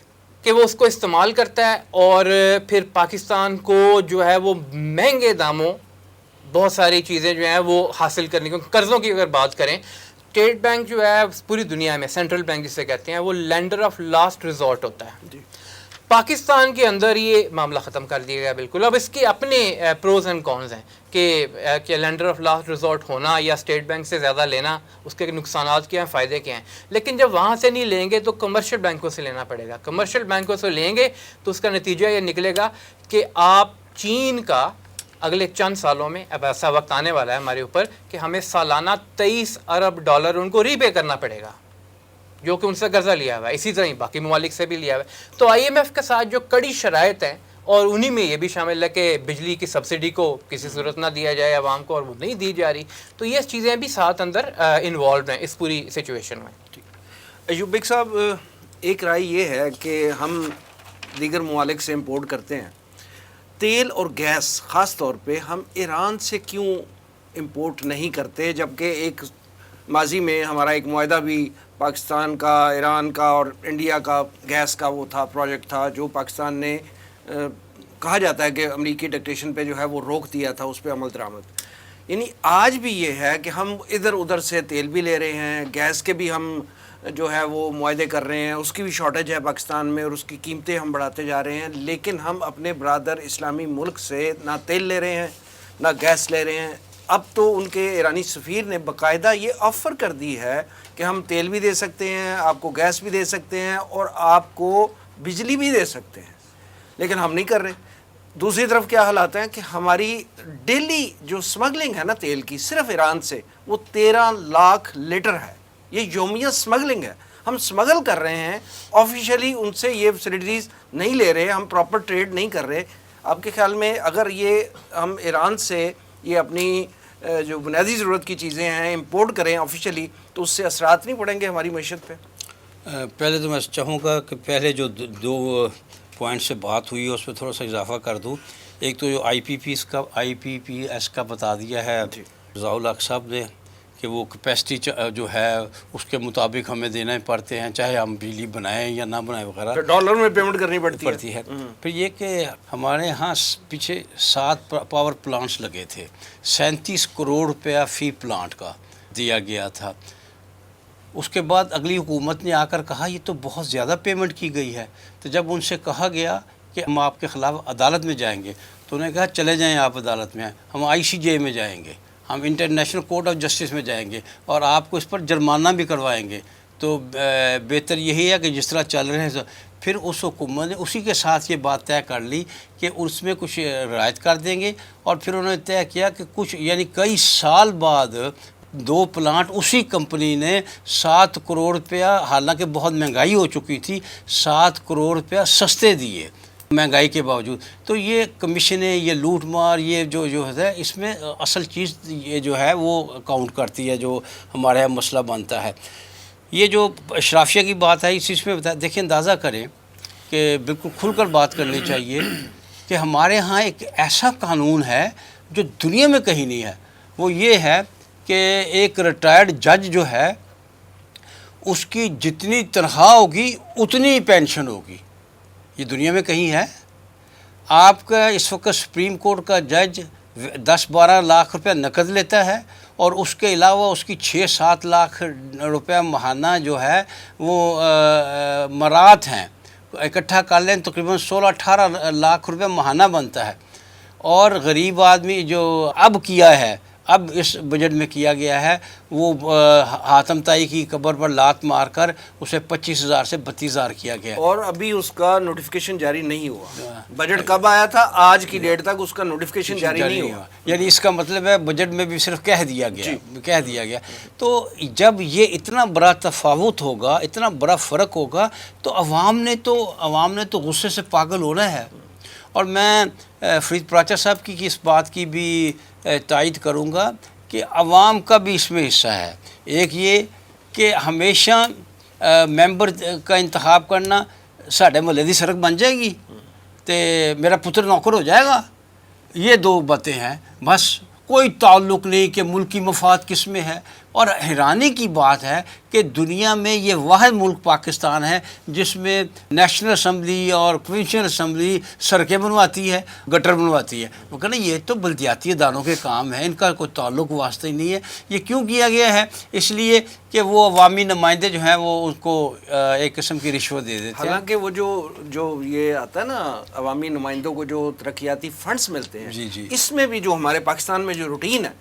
کہ وہ اس کو استعمال کرتا ہے، اور پھر پاکستان کو جو ہے وہ مہنگے داموں بہت ساری چیزیں جو ہیں وہ حاصل کرنے کو، قرضوں کی اگر بات کریں، اسٹیٹ بینک جو ہے پوری دنیا میں سینٹرل بینک جسے کہتے ہیں وہ لینڈر آف لاسٹ ریزورٹ ہوتا ہے۔ پاکستان کے اندر یہ معاملہ ختم کر دیا گیا بالکل۔ اب اس کے اپنے پروز اینڈ کونز ہیں کہ لینڈر آف لاسٹ ریزورٹ ہونا یا اسٹیٹ بینک سے زیادہ لینا، اس کے نقصانات کیا ہیں، فائدے کیا ہیں، لیکن جب وہاں سے نہیں لیں گے تو کمرشل بینکوں سے لینا پڑے گا، کمرشل بینکوں سے لیں گے تو اس کا نتیجہ یہ نکلے گا کہ آپ چین کا اگلے چند سالوں میں، اب ایسا وقت آنے والا ہے ہمارے اوپر کہ ہمیں سالانہ 23 ارب ڈالر ان کو ری پے کرنا پڑے گا، جو کہ ان سے قرضہ لیا ہوا ہے، اسی طرح ہی باقی ممالک سے بھی لیا ہوا ہے۔ تو آئی ایم ایف کے ساتھ جو کڑی شرائط ہیں، اور انہی میں یہ بھی شامل ہے کہ بجلی کی سبسڈی کو کسی صورت نہ دیا جائے عوام کو، اور وہ نہیں دی جا رہی، تو یہ چیزیں بھی ساتھ اندر انوالوڈ ہیں اس پوری سچویشن میں۔ ایوب بیگ صاحب، ایک رائے یہ ہے کہ ہم دیگر ممالک سے امپورٹ کرتے ہیں تیل اور گیس، خاص طور پہ ہم ایران سے کیوں امپورٹ نہیں کرتے، جبکہ ایک ماضی میں ہمارا ایک معاہدہ بھی پاکستان کا، ایران کا اور انڈیا کا گیس کا وہ تھا، پروجیکٹ تھا، جو پاکستان نے کہا جاتا ہے کہ امریکی ڈکٹیشن پہ جو ہے وہ روک دیا تھا، اس پہ عمل درآمد۔ یعنی آج بھی یہ ہے کہ ہم ادھر ادھر سے تیل بھی لے رہے ہیں، گیس کے بھی ہم جو ہے وہ معاہدے کر رہے ہیں، اس کی بھی شارٹیج ہے پاکستان میں، اور اس کی قیمتیں ہم بڑھاتے جا رہے ہیں، لیکن ہم اپنے برادر اسلامی ملک سے نہ تیل لے رہے ہیں نہ گیس لے رہے ہیں۔ اب تو ان کے ایرانی سفیر نے باقاعدہ یہ آفر کر دی ہے کہ ہم تیل بھی دے سکتے ہیں، آپ کو گیس بھی دے سکتے ہیں، اور آپ کو بجلی بھی دے سکتے ہیں، لیکن ہم نہیں کر رہے۔ دوسری طرف کیا حالات ہیں کہ ہماری ڈیلی جو سمگلنگ ہے نا تیل کی صرف ایران سے وہ 13 لاکھ لیٹر ہے. یہ یومیہ سمگلنگ ہے. ہم سمگل کر رہے ہیں, آفیشیلی ان سے یہ فیسلٹیز نہیں لے رہے, ہم پراپر ٹریڈ نہیں کر رہے. آپ کے خیال میں اگر یہ ہم ایران سے یہ اپنی جو بنیادی ضرورت کی چیزیں ہیں امپورٹ کریں آفیشیلی, تو اس سے اثرات نہیں پڑیں گے ہماری معیشت پہ؟ پہلے تو میں چاہوں گا کہ پہلے جو دو پوائنٹ سے بات ہوئی ہے اس پہ تھوڑا سا اضافہ کر دوں. ایک تو جو آئی پی پی ایس کا بتا دیا ہے رضاء الحق صاحب نے کہ وہ کیپیسٹی جو ہے اس کے مطابق ہمیں دینا پڑتے ہیں, چاہے ہم بجلی بنائیں یا نہ بنائیں وغیرہ, ڈالر میں پیمنٹ کرنی پڑتی ہے. پھر یہ کہ ہمارے ہاں پیچھے 7 پاور پلانٹس لگے تھے, 37 کروڑ روپیہ فی پلانٹ کا دیا گیا تھا. اس کے بعد اگلی حکومت نے آ کر کہا یہ تو بہت زیادہ پیمنٹ کی گئی ہے. تو جب ان سے کہا گیا کہ ہم آپ کے خلاف عدالت میں جائیں گے تو انہوں نے کہا چلے جائیں آپ عدالت میں, ہم ICJ میں جائیں گے, ہم انٹرنیشنل کورٹ آف جسٹس میں جائیں گے اور آپ کو اس پر جرمانہ بھی کروائیں گے. تو بہتر یہی ہے کہ جس طرح چل رہے ہیں. پھر اس حکومت نے اسی کے ساتھ یہ بات طے کر لی کہ اس میں کچھ رعایت کر دیں گے, اور پھر انہوں نے طے کیا کہ کچھ یعنی کئی سال بعد 2 پلانٹ اسی کمپنی نے 7 کروڑ روپیہ, حالانکہ بہت مہنگائی ہو چکی تھی, 7 کروڑ روپیہ سستے دیے مہنگائی کے باوجود. تو یہ کمیشنیں, یہ لوٹ مار, یہ جو ہے اس میں اصل چیز یہ جو ہے وہ کاؤنٹ کرتی ہے, جو ہمارے یہاں مسئلہ بنتا ہے. یہ جو اشرافیہ کی بات ہے اس میں بتا دیکھیں, اندازہ کریں کہ بالکل کھل کر بات کرنی چاہیے کہ ہمارے ہاں ایک ایسا قانون ہے جو دنیا میں کہیں نہیں ہے. وہ یہ ہے کہ ایک ریٹائرڈ جج جو ہے اس کی جتنی تنخواہ ہوگی اتنی پینشن ہوگی. یہ دنیا میں کہیں ہے؟ آپ کا اس وقت سپریم کورٹ کا جج 10-12 لاکھ روپیہ نقد لیتا ہے, اور اس کے علاوہ اس کی 6-7 لاکھ روپیہ ماہانہ جو ہے وہ مرات ہیں, اکٹھا کر لیں تقریباً 16-18 لاکھ روپیہ ماہانہ بنتا ہے. اور غریب آدمی جو اب کیا ہے, اب اس بجٹ میں کیا گیا ہے, وہ حاتم طائی کی قبر پر لات مار کر اسے 25,000 سے 32,000 کیا گیا. اور ابھی اس کا نوٹیفیکیشن جاری نہیں ہوا. بجٹ کب آیا تھا, آج کی ڈیٹ تک اس کا نوٹیفیکیشن جاری نہیں ہوا. یعنی اس کا مطلب ہے بجٹ میں بھی صرف کہہ دیا گیا. تو جب یہ اتنا بڑا تفاوت ہوگا, اتنا بڑا فرق ہوگا, تو عوام نے تو غصے سے پاگل ہونا ہے. اور میں فرید پراچا صاحب کی اس بات کی بھی تائید کروں گا کہ عوام کا بھی اس میں حصہ ہے. ایک یہ کہ ہمیشہ ممبر کا انتخاب کرنا, ساڑھے محلے دی سڑک بن جائے گی تو میرا پتر نوکر ہو جائے گا, یہ 2 باتیں ہیں بس, کوئی تعلق نہیں کہ ملکی مفاد کس میں ہے. اور حیرانی کی بات ہے کہ دنیا میں یہ واحد ملک پاکستان ہے جس میں نیشنل اسمبلی اور پروونشل اسمبلی سڑکیں بنواتی ہے, گٹر بنواتی ہے. وہ کہنا یہ تو بلدیاتی اداروں کے کام ہیں, ان کا کوئی تعلق واسطہ ہی نہیں ہے. یہ کیوں کیا گیا ہے؟ اس لیے کہ وہ عوامی نمائندے جو ہیں وہ ان کو ایک قسم کی رشوت دے دیتے ہیں. حالانکہ وہ جو یہ آتا ہے نا, عوامی نمائندوں کو جو ترقیاتی فنڈز ملتے ہیں, اس میں بھی جو ہمارے پاکستان میں جو روٹین ہے,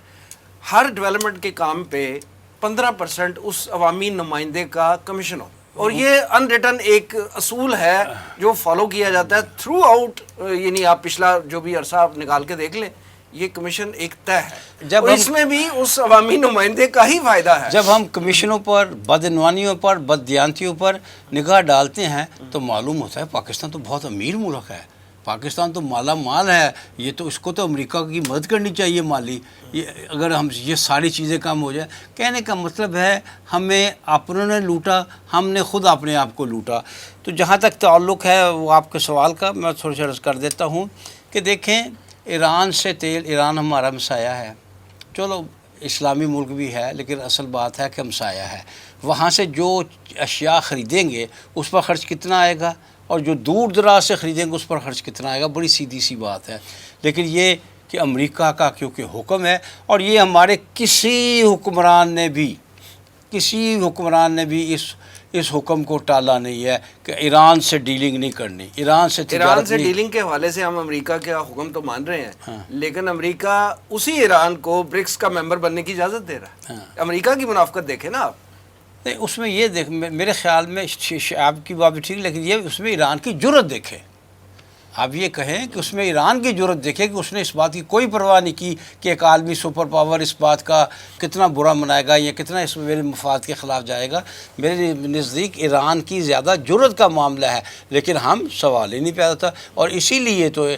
ہر ڈیولپمنٹ کے کام پہ 15% اس عوامی نمائندے کا کمیشن ہو. اور یہ ان ریٹن ایک اصول ہے جو فالو کیا جاتا ہے تھرو آؤٹ. یعنی آپ پچھلا جو بھی عرصہ آپ نکال کے دیکھ لیں, یہ کمیشن ایک طے ہے, اور اس میں بھی اس عوامی نمائندے کا ہی فائدہ ہے. جب ہم کمیشنوں پر, بدعنوانیوں پر, بددیانتیوں پر نگاہ ڈالتے ہیں تو معلوم ہوتا ہے پاکستان تو بہت امیر ملک ہے, پاکستان تو مالا مال ہے. یہ تو اس کو تو امریکہ کی مدد کرنی چاہیے مالی, اگر ہم یہ ساری چیزیں کم ہو جائیں. کہنے کا مطلب ہے ہمیں اپنوں نے لوٹا, ہم نے خود اپنے آپ کو لوٹا. تو جہاں تک تعلق ہے وہ آپ کے سوال کا, میں تھوڑا سا عرض کر دیتا ہوں کہ دیکھیں, ایران سے تیل, ایران ہمارا ہمسایہ ہے, چلو اسلامی ملک بھی ہے, لیکن اصل بات ہے کہ ہمسایہ ہے. وہاں سے جو اشیاء خریدیں گے اس پر خرچ کتنا آئے گا, اور جو دور دراز سے خریدیں گے اس پر خرچ کتنا آئے گا, بڑی سیدھی سی بات ہے. لیکن یہ کہ امریکہ کا کیونکہ حکم ہے, اور یہ ہمارے کسی حکمران نے بھی اس حکم کو ٹالا نہیں ہے کہ ایران سے ڈیلنگ نہیں کرنی, ایران سے ڈیلنگ کے حوالے سے ہم امریکہ کا حکم تو مان رہے ہیں, لیکن امریکہ اسی ایران کو برکس کا ممبر بننے کی اجازت دے رہا ہے. امریکہ کی منافقت دیکھیں نا آپ. نہیں, اس میں یہ دیکھ, میرے خیال میں آپ کی بات بھی ٹھیک, لیکن یہ اس میں ایران کی جرت دیکھے. آپ یہ کہیں کہ اس میں ایران کی جرت دیکھیں کہ اس نے اس بات کی کوئی پرواہ نہیں کی کہ ایک عالمی سپر پاور اس بات کا کتنا برا منائے گا یا کتنا اس میں میرے مفاد کے خلاف جائے گا. میرے نزدیک ایران کی زیادہ جرت کا معاملہ ہے، لیکن ہم سوال ہی نہیں پیدا تھا. اور اسی لیے تو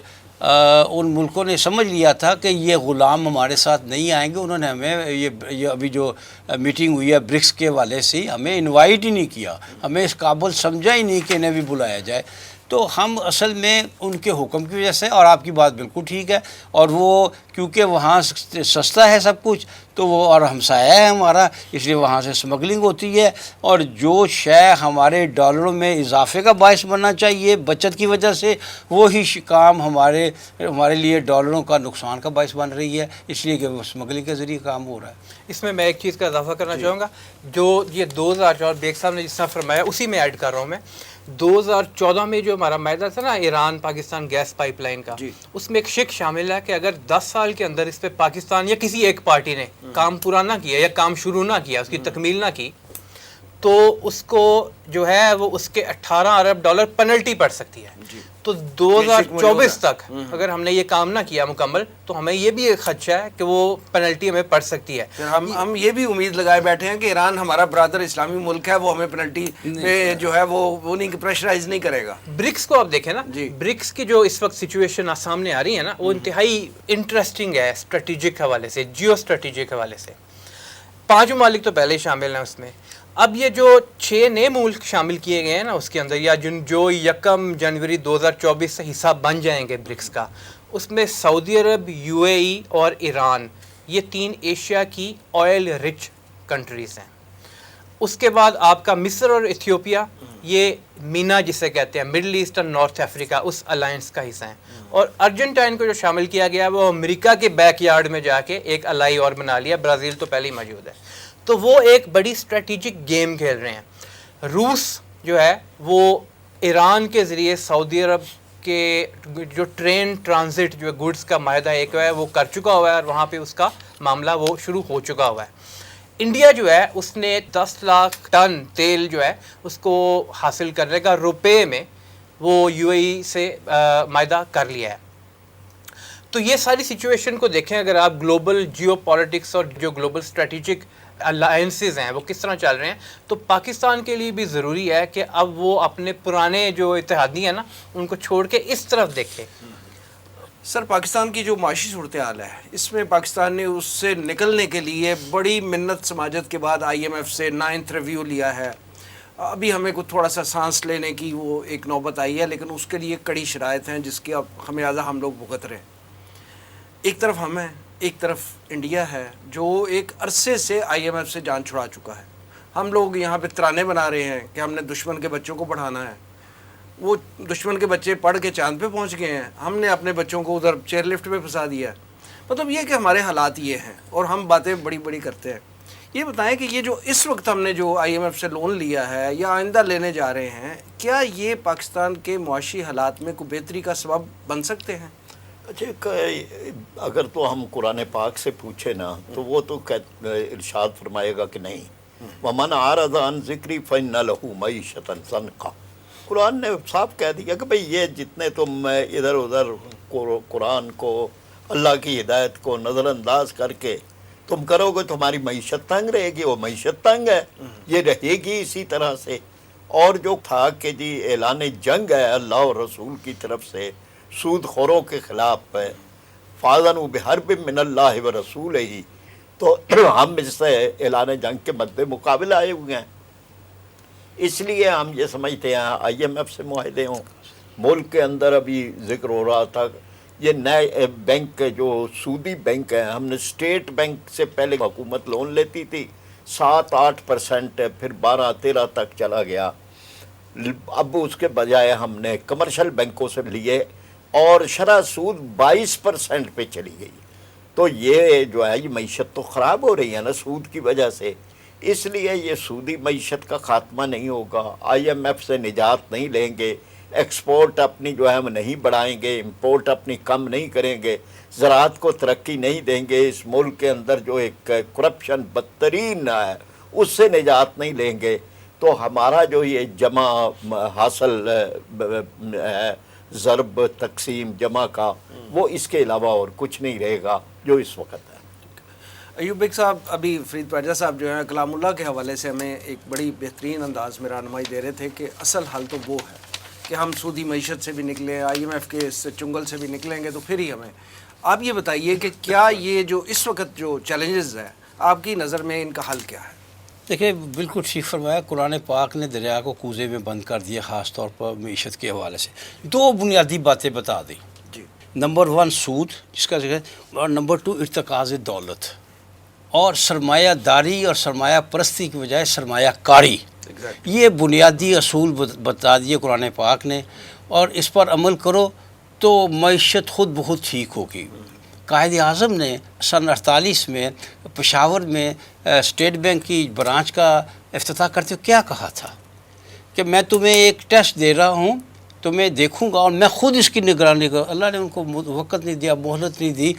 ان ملکوں نے سمجھ لیا تھا کہ یہ غلام ہمارے ساتھ نہیں آئیں گے. انہوں نے ہمیں یہ ابھی جو میٹنگ ہوئی ہے برکس کے والے سے، ہمیں انوائٹ ہی نہیں کیا، ہمیں اس قابل سمجھا ہی نہیں کہ انہیں بھی بلایا جائے. تو ہم اصل میں ان کے حکم کی وجہ سے، اور آپ کی بات بالکل ٹھیک ہے، اور وہ کیونکہ وہاں سستا ہے سب کچھ تو وہ، اور ہمسایہ ہے ہمارا، اس لیے وہاں سے اسمگلنگ ہوتی ہے. اور جو شے ہمارے ڈالروں میں اضافے کا باعث بننا چاہیے بچت کی وجہ سے، وہی کام ہمارے لیے ڈالروں کا نقصان کا باعث بن رہی ہے، اس لیے کہ وہ اسمگلنگ کے ذریعے کام ہو رہا ہے. اس میں ایک چیز کا اضافہ کرنا چاہوں گا، جو یہ 2004 بیگ صاحب نے جس طرح فرمایا اسی میں ایڈ کر رہا ہوں میں. 2014 میں جو ہمارا معاہدہ تھا نا Iran Pakistan gas pipe line کا، اس میں ایک شک شامل ہے کہ اگر 10 سال کے اندر اس پہ پاکستان یا کسی ایک پارٹی نے کام پورا نہ کیا یا کام شروع نہ کیا، اس کی تکمیل نہ کی، تو اس کو جو ہے وہ اس کے 18 ارب ڈالر پینلٹی پڑ سکتی ہے. تو 2024 تک اگر ہم نے یہ کام نہ کیا مکمل تو ہمیں یہ بھی ایک خدشہ ہے کہ وہ پینلٹی ہمیں پڑ سکتی ہے. ہم یہ بھی امید لگائے بیٹھے ہیں کہ ایران ہمارا برادر اسلامی ملک ہے، وہ ہمیں پینلٹی پہ جو ہے وہ نہیں پریشرائز نہیں کرے گا. برکس کو آپ دیکھیں نا، برکس کی جو اس وقت سچویشن سامنے آ رہی ہے نا، وہ انتہائی انٹرسٹنگ ہے اسٹریٹجک حوالے سے، جیو اسٹریٹجک حوالے سے. 5 ممالک تو پہلے ہی شامل ہیں اس میں. اب یہ جو 6 نئے ملک شامل کیے گئے ہیں نا اس کے اندر، یا جو 1 جنوری 2024 سے حصہ بن جائیں گے برکس کا، اس میں سعودی عرب، UAE اور ایران، یہ 3 ایشیا کی آئل رچ کنٹریز ہیں. اس کے بعد آپ کا مصر اور ایتھیوپیا، یہ مینا جسے کہتے ہیں مڈل ایسٹ اور نارتھ افریقہ، اس الائنس کا حصہ ہیں. اور ارجنٹائن کو جو شامل کیا گیا وہ امریکہ کے بیک یارڈ میں جا کے ایک الائی اور بنا لیا. برازیل تو پہلے ہی موجود ہے. تو وہ ایک بڑی اسٹریٹجک گیم کھیل رہے ہیں. روس جو ہے وہ ایران کے ذریعے سعودی عرب کے جو ٹرین ٹرانزٹ جو گڈس کا معاہدہ ایک ہے وہ کر چکا ہوا ہے، اور وہاں پہ اس کا معاملہ وہ شروع ہو چکا ہوا ہے. انڈیا جو ہے اس نے 10 لاکھ ٹن تیل جو ہے اس کو حاصل کرنے کا روپے میں وہ UAE سے معاہدہ کر لیا ہے. تو یہ ساری سچویشن کو دیکھیں اگر آپ گلوبل جیو پالیٹکس اور جو گلوبل اسٹریٹجک الائنسز ہیں وہ کس طرح چل رہے ہیں، تو پاکستان کے لیے بھی ضروری ہے کہ اب وہ اپنے پرانے جو اتحادی ہیں نا ان کو چھوڑ کے اس طرف دیکھے. سر، پاکستان کی جو معاشی صورتحال ہے اس میں پاکستان نے اس سے نکلنے کے لیے بڑی منت سماجت کے بعد IMF سے 9th ریویو لیا ہے. ابھی ہمیں کو تھوڑا سا سانس لینے کی وہ ایک نوبت آئی ہے، لیکن اس کے لیے کڑی شرائط ہیں جس کے اب خمیازہ ہم لوگ بھگت رہے ہیں. ایک طرف ہم ہیں، ایک طرف انڈیا ہے جو ایک عرصے سے IMF سے جان چھڑا چکا ہے. ہم لوگ یہاں پہ ترانے بنا رہے ہیں کہ ہم نے دشمن کے بچوں کو پڑھانا ہے. وہ دشمن کے بچے پڑھ کے چاند پہ پہنچ گئے ہیں، ہم نے اپنے بچوں کو ادھر چیئر لفٹ پہ پھنسا دیا ہے. مطلب یہ کہ ہمارے حالات یہ ہیں اور ہم باتیں بڑی بڑی کرتے ہیں. یہ بتائیں کہ یہ جو اس وقت ہم نے جو IMF سے لون لیا ہے یا آئندہ لینے جا رہے ہیں، کیا یہ پاکستان کے معاشی حالات میں کوئی بہتری کا سبب بن سکتے ہیں؟ اچھا، اگر تو ہم قرآن پاک سے پوچھیں نا تو وہ تو ارشاد فرمائے گا کہ نہیں، وَمَنْ أَعْرَضَ عَنْ ذِكْرِي فَإِنَّ لَهُ مَعِيشَةً ضَنْكًا. قرآن نے صاف کہہ دیا کہ بھئی یہ جتنے تم ادھر ادھر قرآن کو، اللہ کی ہدایت کو نظر انداز کر کے تم کرو گے تمہاری معیشت تنگ رہے گی. وہ معیشت تنگ ہے، یہ رہے گی اسی طرح سے. اور جو تھا کہ جی اعلان جنگ ہے اللہ اور رسول کی طرف سے سود خوروں کے خلاف ہے، فَأَذَنُوا بِحَرْبٍ مِّنَ اللَّهِ وَرَسُولِهِ، تو ہم اس سے اعلان جنگ کے مد مقابل آئے ہوئے ہیں. اس لیے ہم یہ سمجھتے ہیں IMF سے معاہدے ہوں. ملک کے اندر ابھی ذکر ہو رہا تھا یہ نئے بینک جو سودی بینک ہیں، ہم نے اسٹیٹ بینک سے پہلے حکومت لون لیتی تھی 7-8%، پھر 12-13 تک چلا گیا. اب اس کے بجائے ہم نے کمرشل بینکوں سے لیے اور شرح سود 22% پہ چلی گئی. تو یہ جو ہے یہ معیشت تو خراب ہو رہی ہے نا سود کی وجہ سے. اس لیے یہ سودی معیشت کا خاتمہ نہیں ہوگا. IMF سے نجات نہیں لیں گے، ایکسپورٹ اپنی جو ہے ہم نہیں بڑھائیں گے، امپورٹ اپنی کم نہیں کریں گے، زراعت کو ترقی نہیں دیں گے، اس ملک کے اندر جو ایک کرپشن بدترین ہے اس سے نجات نہیں لیں گے، تو ہمارا جو یہ جمع حاصل ہے ضرب تقسیم جمع کا، وہ اس کے علاوہ اور کچھ نہیں رہے گا جو اس وقت ہے۔ ایوب بیگ صاحب، ابھی فرید پارجہ صاحب جو ہیں کلام اللہ کے حوالے سے ہمیں ایک بڑی بہترین انداز میں رہنمائی دے رہے تھے کہ اصل حل تو وہ ہے کہ ہم سودی معیشت سے بھی نکلیں، IMF کے اس چنگل سے بھی نکلیں گے تو پھر ہی ہمیں۔ آپ یہ بتائیے کہ کیا یہ جو اس وقت جو چیلنجز ہیں آپ کی نظر میں ان کا حل کیا ہے؟ دیکھیں بالکل ٹھیک فرمایا، قرآن پاک نے دریا کو کوزے میں بند کر دیا، خاص طور پر معیشت کے حوالے سے۔ دو بنیادی باتیں بتا دیں، جی، نمبر 1 سود جس کا ذکر ہے، اور نمبر 2 ارتکاز دولت، اور سرمایہ داری اور سرمایہ پرستی کی بجائے سرمایہ کاری۔ یہ بنیادی اصول بتا دیے قرآن پاک نے، اور اس پر عمل کرو تو معیشت خود بہت ٹھیک ہوگی۔ قائد اعظم نے سن 48 میں پشاور میں اسٹیٹ بینک کی برانچ کا افتتاح کرتے ہوئے کیا کہا تھا کہ میں تمہیں ایک ٹیسٹ دے رہا ہوں، تمہیں دیکھوں گا اور میں خود اس کی نگرانی کروں۔ اللہ نے ان کو وقت نہیں دیا، مہلت نہیں دی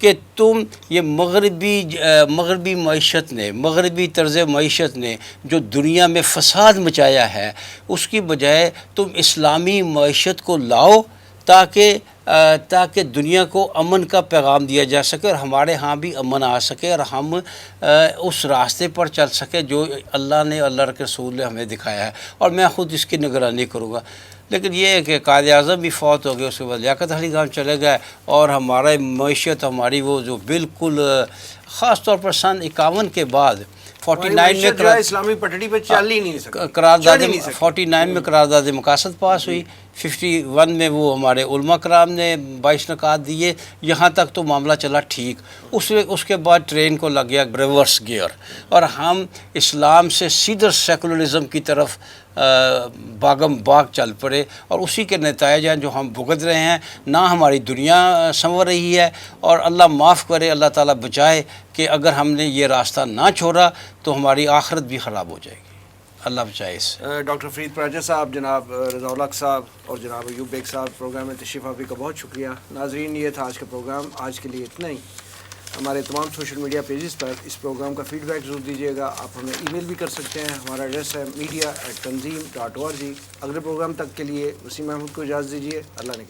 کہ تم یہ مغربی معیشت نے، مغربی طرز معیشت نے جو دنیا میں فساد مچایا ہے، اس کی بجائے تم اسلامی معیشت کو لاؤ تاکہ دنیا کو امن کا پیغام دیا جا سکے اور ہمارے ہاں بھی امن آ سکے اور ہم اس راستے پر چل سکے جو اللہ نے، اللہ کے رسول نے ہمیں دکھایا ہے، اور میں خود اس کی نگرانی کروں گا۔ لیکن یہ ہے کہ قائد اعظم بھی فوت ہو گئے، اس کے بعد لیاقت علی خان چلے گئے، اور ہمارا معیشت، ہماری وہ جو بالکل خاص طور پر سن 51 کے بعد 49 میں اسلامی پٹڑی پہ چل ہی نہیں سکتی، قرارداد 49 میں قرارداد مقاصد پاس ہوئی، 51 میں وہ ہمارے علماء کرام نے 22 نکات دیے، یہاں تک تو معاملہ چلا ٹھیک۔ اس کے بعد ٹرین کو لگ گیا ریورس گیئر، اور ہم اسلام سے سیدھا سیکولرزم کی طرف باغم باغ چل پڑے، اور اسی کے نتائج ہیں جو ہم بھگت رہے ہیں۔ نہ ہماری دنیا سنور رہی ہے، اور اللہ معاف کرے، اللہ تعالیٰ بچائے کہ اگر ہم نے یہ راستہ نہ چھوڑا تو ہماری آخرت بھی خراب ہو جائے گی۔ اللہ بچائے اس سے۔ ڈاکٹر فرید پارجہ صاحب، جناب رضا الحق صاحب اور جناب ایوب بیگ صاحب، پروگرام میں تشریف آوری کا بہت شکریہ۔ ناظرین، یہ تھا آج کا پروگرام، آج کے لیے اتنا ہی۔ ہمارے تمام سوشل میڈیا پیجز پر اس پروگرام کا فیڈ بیک ضرور دیجیے گا۔ آپ ہمیں ای میل بھی کر سکتے ہیں، ہمارا ایڈریس ہے media@tanzeem.org۔ اگلے پروگرام تک کے لیے وسیم احمد کو اجازت دیجیے، اللہ نے